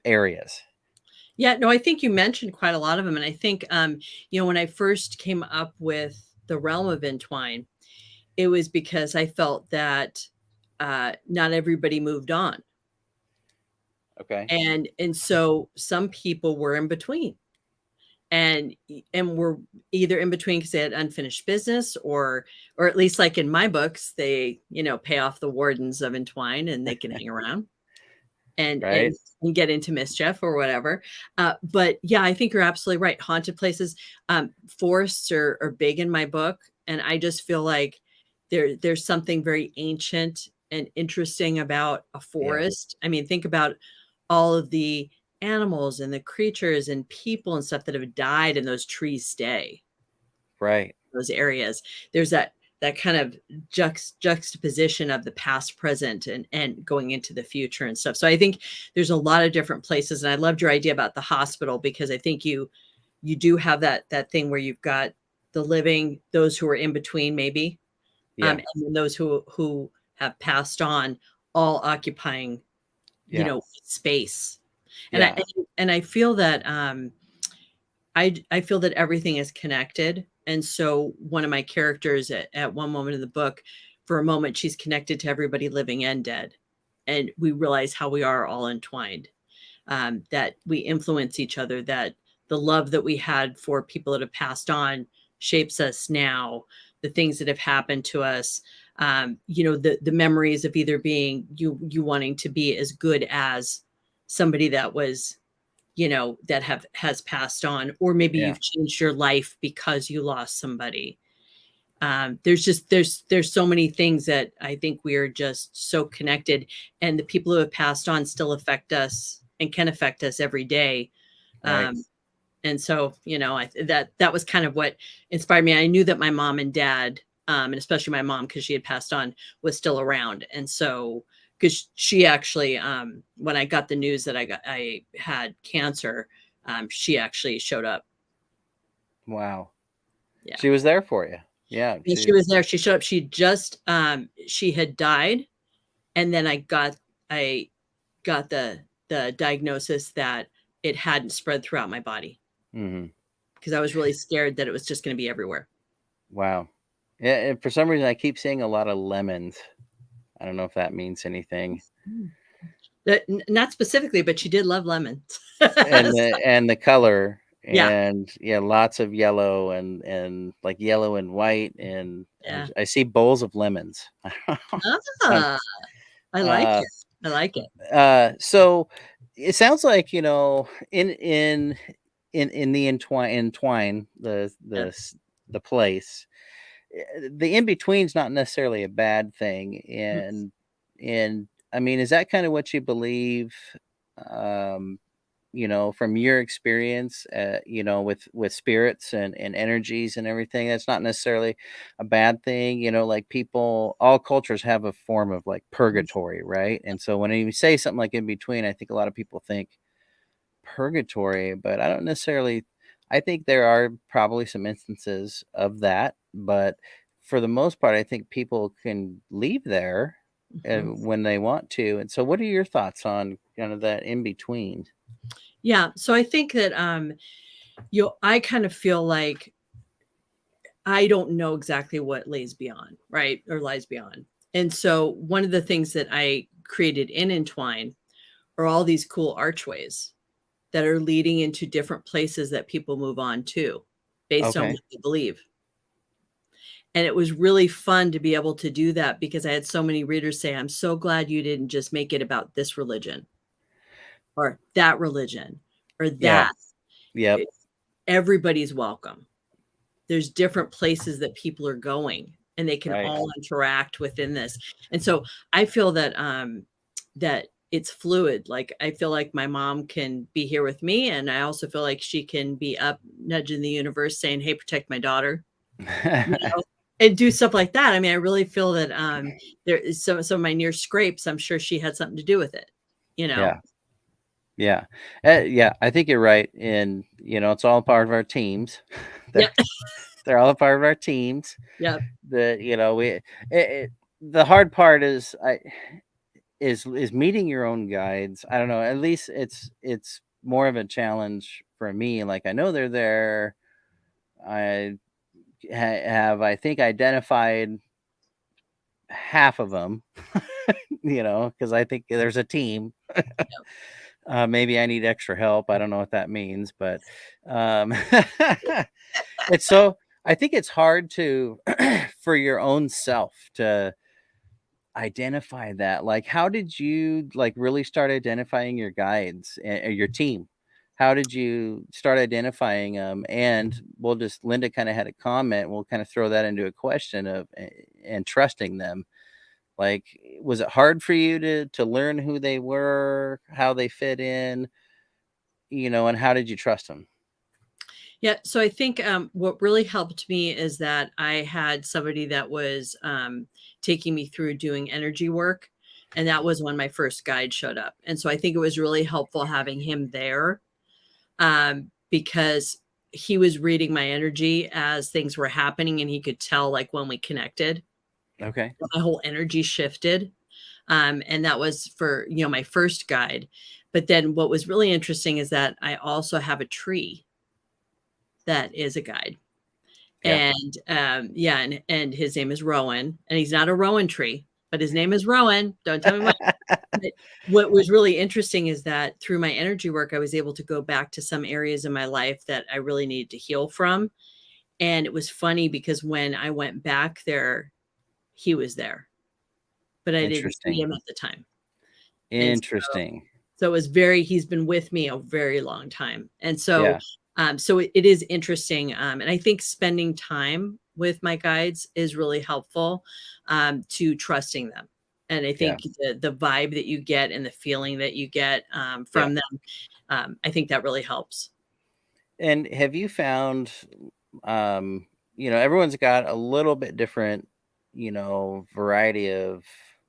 areas? Yeah, no, I think you mentioned quite a lot of them. And I think, when I first came up with the realm of Entwine, it was because I felt that not everybody moved on. Okay. And so some people were in between. And were either in between because they had unfinished business, or at least like in my books, they, pay off the wardens of Entwine and they can hang around and get into mischief or whatever. But yeah, I think you're absolutely right. Haunted places, forests are big in my book. And I just feel like there's something very ancient and interesting about a forest. Yeah. I mean, think about all of the animals and the creatures and people and stuff that have died, and those trees stay. Right. Those areas. There's that kind of juxtaposition of the past, present, and going into the future and stuff. So I think there's a lot of different places. And I loved your idea about the hospital, because I think you do have that thing where you've got the living, those who are in between maybe, and then those who have passed on, all occupying, space. And I feel that I feel that everything is connected. And so one of my characters at one moment in the book, for a moment, she's connected to everybody living and dead. And we realize how we are all entwined, that we influence each other, that the love that we had for people that have passed on shapes us now, the things that have happened to us, the memories of either being you wanting to be as good as somebody that was, that has passed on, or maybe you've changed your life because you lost somebody. There's so many things that I think we are just so connected, and the people who have passed on still affect us and can affect us every day. Right. And so, that was kind of what inspired me. I knew that my mom and dad, and especially my mom, because she had passed on, was still around. And so because she actually, when I got the news that I had cancer, she actually showed up. Wow. Yeah. She was there for you. Yeah. And she was there. She showed up. She just, she had died. And then I got the diagnosis that it hadn't spread throughout my body, because I was really scared that it was just going to be everywhere. Wow. Yeah. And for some reason, I keep seeing a lot of lemons. I don't know if that means anything. Not specifically, but she did love lemons. And the color, Yeah. and lots of yellow and like yellow and white, and Yeah. I see bowls of lemons. I like Uh, it. I like it. So it sounds like, in the entwine Yeah. the place, the in between's not necessarily a bad thing, Mm. and I mean, is that kind of what you believe? Um, from your experience, with spirits and energies and everything, that's not necessarily a bad thing. Like, all cultures have a form of like purgatory, right? And so when you say something like in between, I think a lot of people think purgatory, but I don't necessarily. I think there are probably some instances of that, but for the most part, I think people can leave there when they want to. And so, what are your thoughts on kind of that in between? Yeah. So I think that, I kind of feel like I don't know exactly what lays beyond, right? Or lies beyond. And so one of the things that I created in Entwine are all these cool archways that are leading into different places that people move on to based on Okay. what they believe. And it was really fun to be able to do that, because I had so many readers say, I'm so glad you didn't just make it about this religion or that religion or Yeah. that. Yep. Everybody's welcome. There's different places that people are going, and they can Right. all interact within this. And so I feel that that it's fluid. Like, I feel like my mom can be here with me, and I also feel like she can be up nudging the universe saying, hey, protect my daughter, and do stuff like that. I mean, I really feel that there is some of my near scrapes, I'm sure she had something to do with it, Yeah. Yeah. Yeah. I think you're right. And, it's all part of our teams. Yeah. They're all a part of our teams. Yep. The hard part is meeting your own guides. I don't know. At least it's more of a challenge for me. Like, I know they're there. I have, I think, identified half of them, because I think there's a team. Maybe I need extra help. I don't know what that means, but it's so. I think it's hard to for your own self to identify that. Like, how did you like really start identifying your guides and your team? How did you start identifying them? And Linda kind of had a comment. We'll kind of throw that into a question of and trusting them. Like, was it hard for you to learn who they were, how they fit in, and how did you trust them? Yeah. So I think what really helped me is that I had somebody that was taking me through doing energy work. And that was when my first guide showed up. And so I think it was really helpful having him there, because he was reading my energy as things were happening, and he could tell, like, when we connected. Okay. My whole energy shifted. And that was for, my first guide. But then what was really interesting is that I also have a tree that is a guide. Yeah. And and his name is Rowan, and he's not a Rowan tree, but his name is Rowan. Don't tell me what. But what was really interesting is that through my energy work, I was able to go back to some areas in my life that I really needed to heal from. And it was funny because when I went back there, he was there, but I didn't see Interesting. him at the time. Interesting. So it was he's been with me a very long time. And so, Yeah. so it is interesting. And I think spending time with my guides is really helpful to trusting them. And I think the vibe that you get and the feeling that you get from them, I think that really helps. And have you found, everyone's got a little bit different, variety of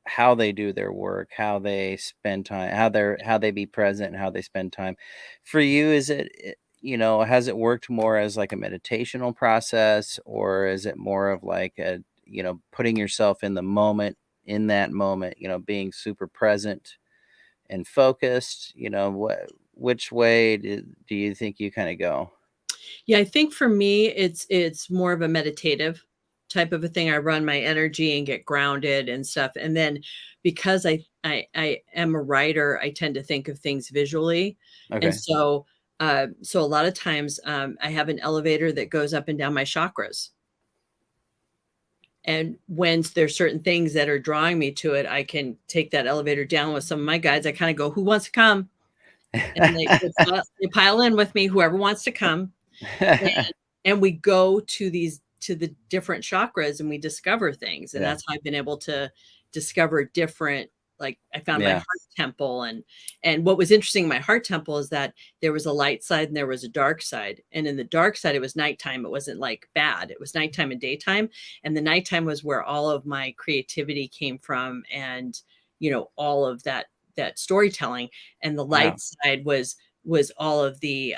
how they do their work, how they spend time, how they be present, and how they spend time. For you, is has it worked more as like a meditational process, or is it more of like putting yourself in the moment, in that moment, being super present and focused? Which way do you think you kind of go? Yeah, I think for me, it's more of a meditative type of a thing. I run my energy and get grounded and stuff. And then because I am a writer, I tend to think of things visually. And Okay. so a lot of times I have an elevator that goes up and down my chakras. And when there's certain things that are drawing me to it, I can take that elevator down with some of my guides. I kind of go, who wants to come? And they pile in with me, whoever wants to come. And we go to the different chakras and we discover things. And Yeah. that's how I've been able to discover different, like I found my Yeah. heart temple. And what was interesting in my heart temple is that there was a light side and there was a dark side. And in the dark side, it was nighttime. It wasn't like bad. It was nighttime and daytime. And the nighttime was where all of my creativity came from. And, all of that storytelling. And the light Wow. side was all of the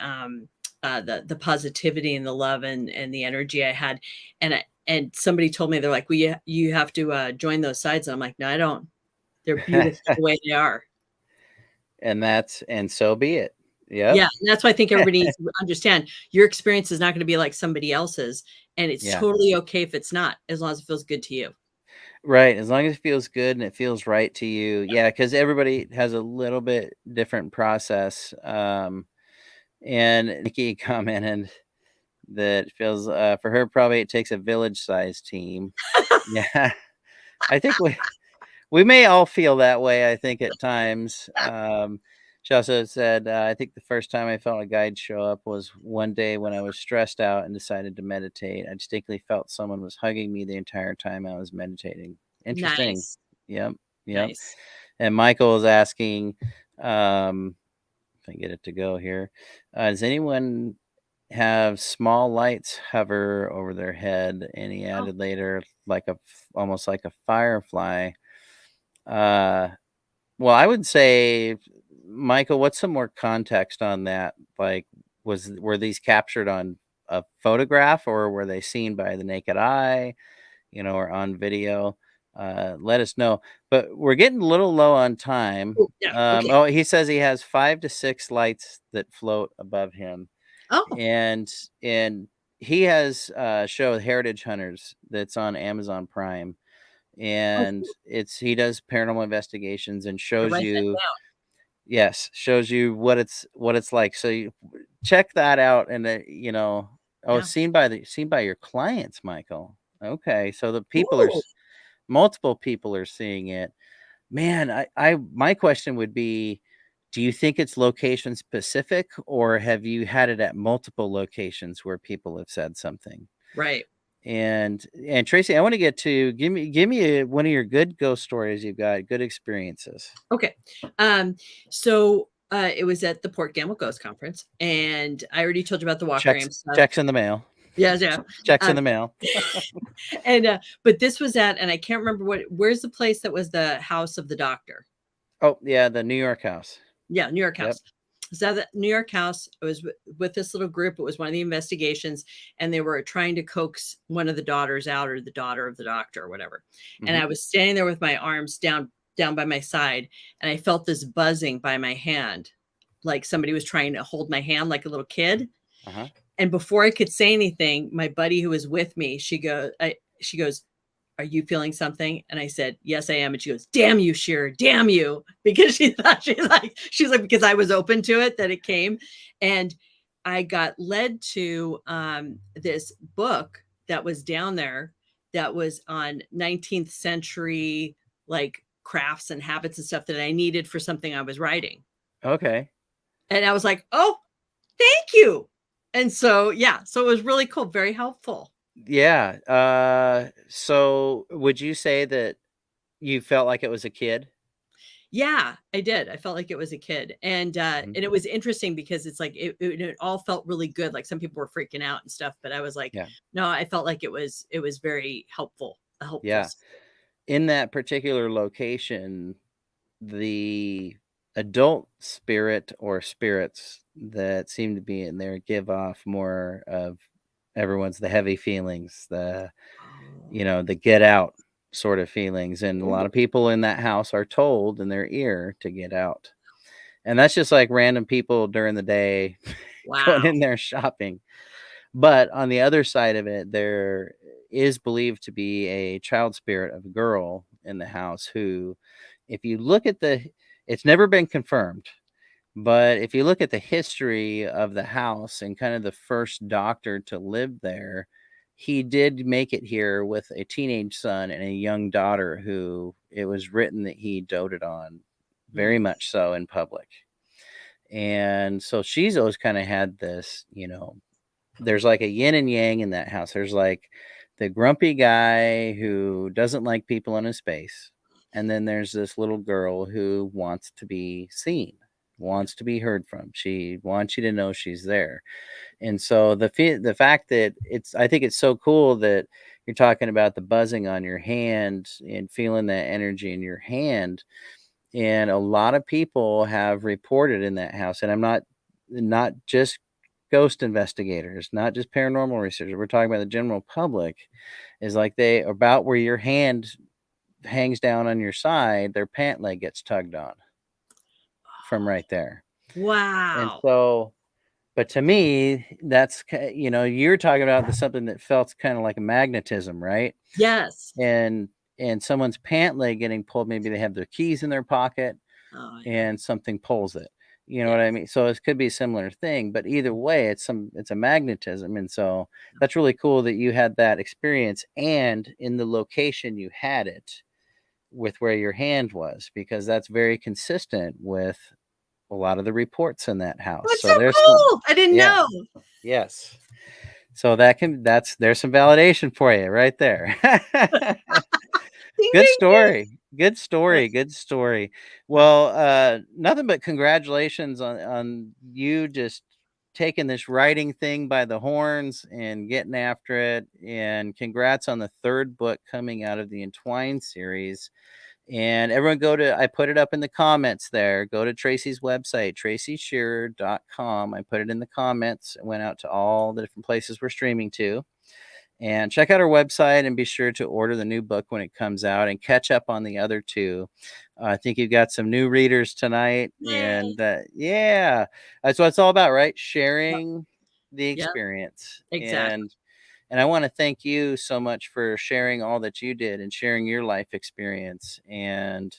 positivity and the love and the energy I had. And somebody told me, they're like, well, you have to join those sides. And I'm like, no, I don't. They're beautiful the way they are. And so be it. Yep. Yeah. And that's why I think everybody needs to understand your experience is not going to be like somebody else's. And it's totally okay if it's not, as long as it feels good to you. Right. As long as it feels good and it feels right to you. Yeah. Because everybody has a little bit different process. And Nikki commented that feels for her, probably it takes a village sized team. Yeah. I think we may all feel that way, I think, at times. She also said, I think the first time I felt a guide show up was one day when I was stressed out and decided to meditate. I distinctly felt someone was hugging me the entire time I was meditating. Interesting. Nice. Yep. Nice. And Michael is asking, if I get it to go here, does anyone have small lights hover over their head? And he added later, almost like a firefly. Well, I would say, Michael, what's some more context on that? Like, were these captured on a photograph, or were they seen by the naked eye, or on video? Let us know. But we're getting a little low on time. Oh, yeah, okay. He says he has 5 to 6 lights that float above him. Oh, And he has a show, Heritage Hunters, that's on Amazon Prime. And he does paranormal investigations and I shows write that you, down. shows you what it's like. So you check that out. And Yeah. seen by your clients, Michael. Okay, so the people Ooh. multiple people are seeing it. Man, my question would be, do you think it's location specific, or have you had it at multiple locations where people have said something? Right. And Tracey, I want to get to give me one of your good ghost stories you've got, good experiences. Okay. So it was at the Port Gamble Ghost Conference, and I already told you about the Walker stuff. Checks in the mail. Yeah. Checks in the mail. And but this was and I can't remember where's the place that was the house of the doctor. Oh yeah, the New York house. Yeah, New York Yep. house. So the New York house, it was with this little group. It was one of the investigations, and they were trying to coax one of the daughters out, or the daughter of the doctor, or whatever. And I was standing there with my arms down by my side, and I felt this buzzing by my hand, like somebody was trying to hold my hand like a little kid. Uh-huh. And before I could say anything, my buddy who was with me, she goes, "Are you feeling something?" And I said, "Yes, I am." And she goes, "Damn you, Shearer, damn you." Because she thought she's like, because I was open to it, that it came. And I got led to this book that was down there that was on 19th century, like crafts and habits and stuff that I needed for something I was writing. Okay. And I was like, oh, thank you. And so, yeah, so it was really cool. Very helpful. Yeah. So would you say that you felt like it was a kid? Yeah, I did. I felt like it was a kid. And it was interesting because it's like, it all felt really good. Like some people were freaking out and stuff, but I was like, no, I felt like it was very helpful. Yeah. in that particular location, the adult spirit or spirits that seem to be in there give off more of everyone's the heavy feelings, the Oh. the get out sort of feelings, and a lot Ooh, of people in that house are told in their ear to get out. And that's just like random people during the day going wow. in there shopping. But on the other side of it, there is believed to be a child spirit of a girl in the house who, if you look at it's never been confirmed, but if you look at the history of the house and kind of the first doctor to live there, he did make it here with a teenage son and a young daughter who it was written that he doted on very Mm. much so in public. And so she's always kind of had this, there's like a yin and yang in that house. There's like the grumpy guy who doesn't like people in his space. And then there's this little girl who wants to be seen, wants to be heard from. She wants you to know she's there. And so the fact that I think it's so cool that you're talking about the buzzing on your hand and feeling that energy in your hand. And a lot of people have reported in that house, and I'm not just ghost investigators, not just paranormal researchers. We're talking about the general public. Is like they about where your hand hangs down on your side, their pant leg gets tugged on from right there. And Wow. so, but to me, you're talking about something that felt kind of like a magnetism, right? Yes. And someone's pant leg getting pulled, maybe they have their keys in their pocket Oh, yeah. and something pulls it. You know Yeah. what I mean? So it could be a similar thing, but either way, it's a magnetism. And so that's really cool that you had that experience and in the location you had it with where your hand was, because that's very consistent with a lot of the reports in that house. That's So so there's cool. I didn't yeah, know. yes. So there's some validation for you right there. Ding, Good ding, ding. story. Good story. Yes. Good story. Yeah. Well, nothing but congratulations on you just taking this writing thing by the horns and getting after it. And congrats on the third book coming out of the Entwined series. And everyone I put it up in the comments there. Go to Tracey's website, traceyshearer.com. I put it in the comments. It went out to all the different places we're streaming to. And check out our website and be sure to order the new book when it comes out and catch up on the other two. I think you've got some new readers tonight. Yay. And yeah, that's what it's all about, right? Yep. Sharing the Yep. experience. Exactly. And I want to thank you so much for sharing all that you did and sharing your life experience and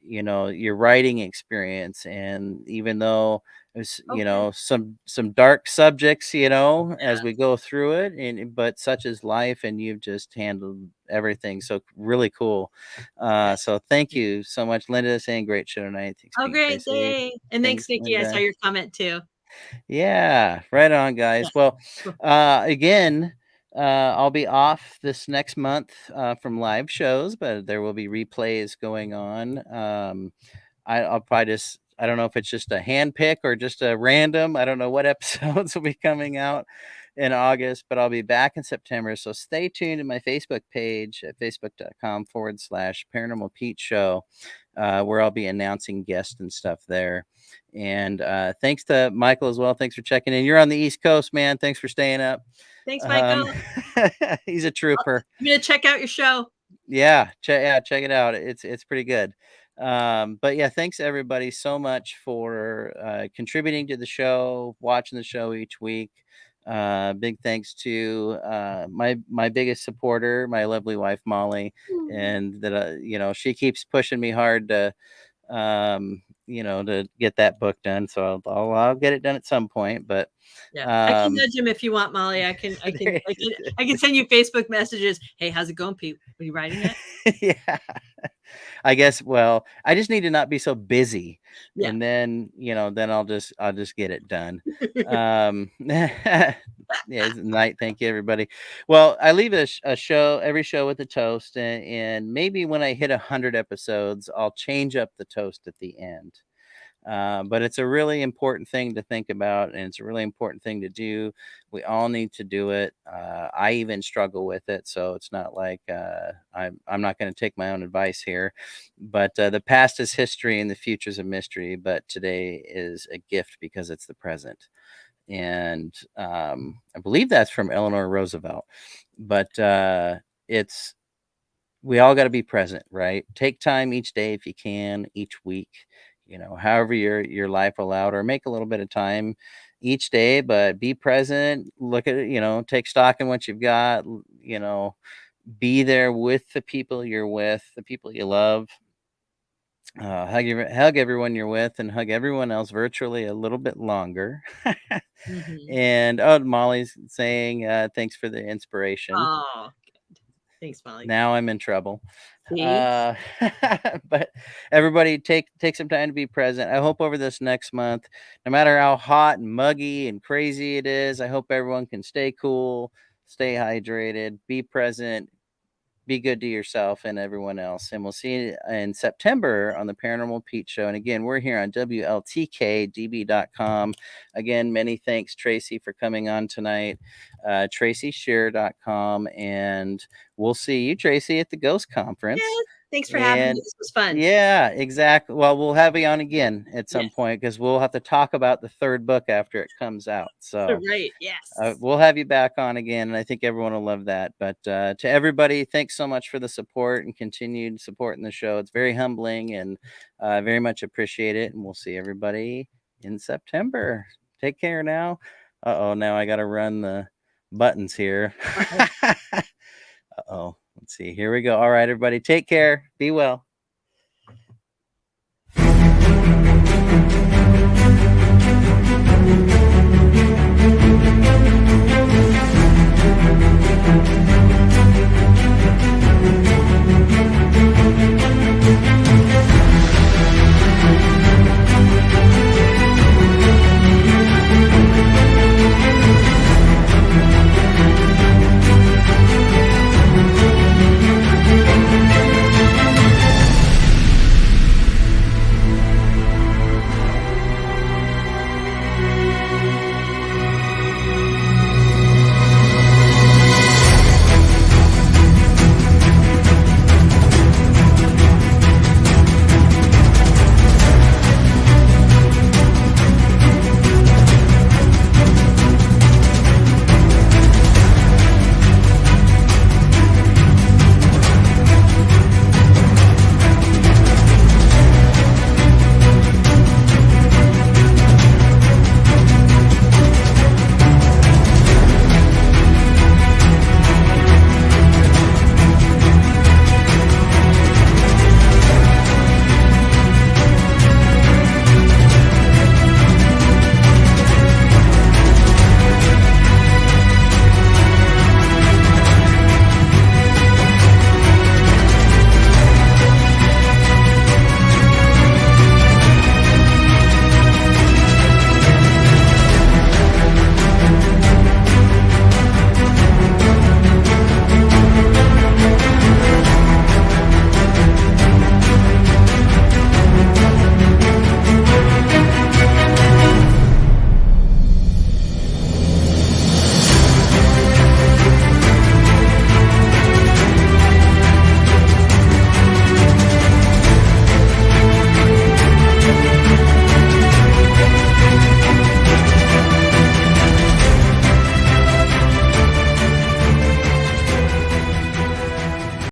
your writing experience. And even though there's Okay. some dark subjects as Yeah. we go through it, but such is life, and you've just handled everything so really cool. Yeah. So thank you so much, Linda, saying great show tonight. Thanks, Oh, Pete and great. Tracy. Day. And thanks, Thanks, Nikki. I saw Linda. your comment too. Yeah, right on, Yeah. guys. Well, Cool. again, I'll be off this next month from live shows, but there will be replays going on. I'll probably I don't know if it's just a hand pick or just a random. I don't know what episodes will be coming out in August, but I'll be back in September. So stay tuned to my Facebook page at facebook.com/Paranormal Pete Show, where I'll be announcing guests and stuff there. And thanks to Michael as well. Thanks for checking in. You're on the East Coast, man. Thanks for staying up. Thanks, Um, Michael. he's a trooper. I'm going to check out your show. Yeah, check it out. It's pretty good. But yeah, thanks everybody so much for contributing to the show, watching the show each week. Big thanks to my biggest supporter, my lovely wife Molly, and that she keeps pushing me hard to to get that book done. So I'll get it done at some point. But Yeah. I can nudge him if you want, Molly. I can send you Facebook messages. Hey, how's it going, Pete? Are you writing it? yeah. I guess. Well, I just need to not be so busy, Yeah. and then then I'll just get it done. Yeah, night. Thank you, everybody. Well, I leave a show every show with a toast, and maybe when I hit 100 episodes, I'll change up the toast at the end. But it's a really important thing to think about, and it's a really important thing to do. We all need to do it. I even struggle with it, so it's not like I'm not going to take my own advice here. But the past is history and the future is a mystery, but today is a gift because it's the present. And I believe that's from Eleanor Roosevelt. But it's we all got to be present, right? Take time each day if you can, each week, however your life allowed, or make a little bit of time each day, but be present. Look at it, take stock in what you've got, be there with the people you're with, the people you love. Hug everyone you're with, and hug everyone else virtually a little bit longer. Mhm. And oh, Molly's saying, thanks for the inspiration. Oh, good. Thanks, Molly. Now I'm in trouble. See? But everybody take some time to be present. I hope over this next month, no matter how hot and muggy and crazy it is, I hope everyone can stay cool, stay hydrated, be present, be good to yourself and everyone else. And we'll see you in September on the Paranormal Pete Show. And again, we're here on WLTKDB.com. Again, many thanks, Tracey, for coming on tonight. TraceyShearer.com. And we'll see you, Tracey, at the Ghost Conference. Yes. Thanks for having me. And This was fun. yeah, exactly. Well, we'll have you on again at some Yes. point because we'll have to talk about the third book after it comes out. So Right. Yes. we'll have you back on again, and I think everyone will love that. But to everybody, thanks so much for the support and continued support in the show. It's very humbling, and very much appreciate it. And we'll see everybody in September. Take care now. Now I got to run the buttons here. Uh-oh. Let's see. Here we go. All right, everybody. Take care. Be well.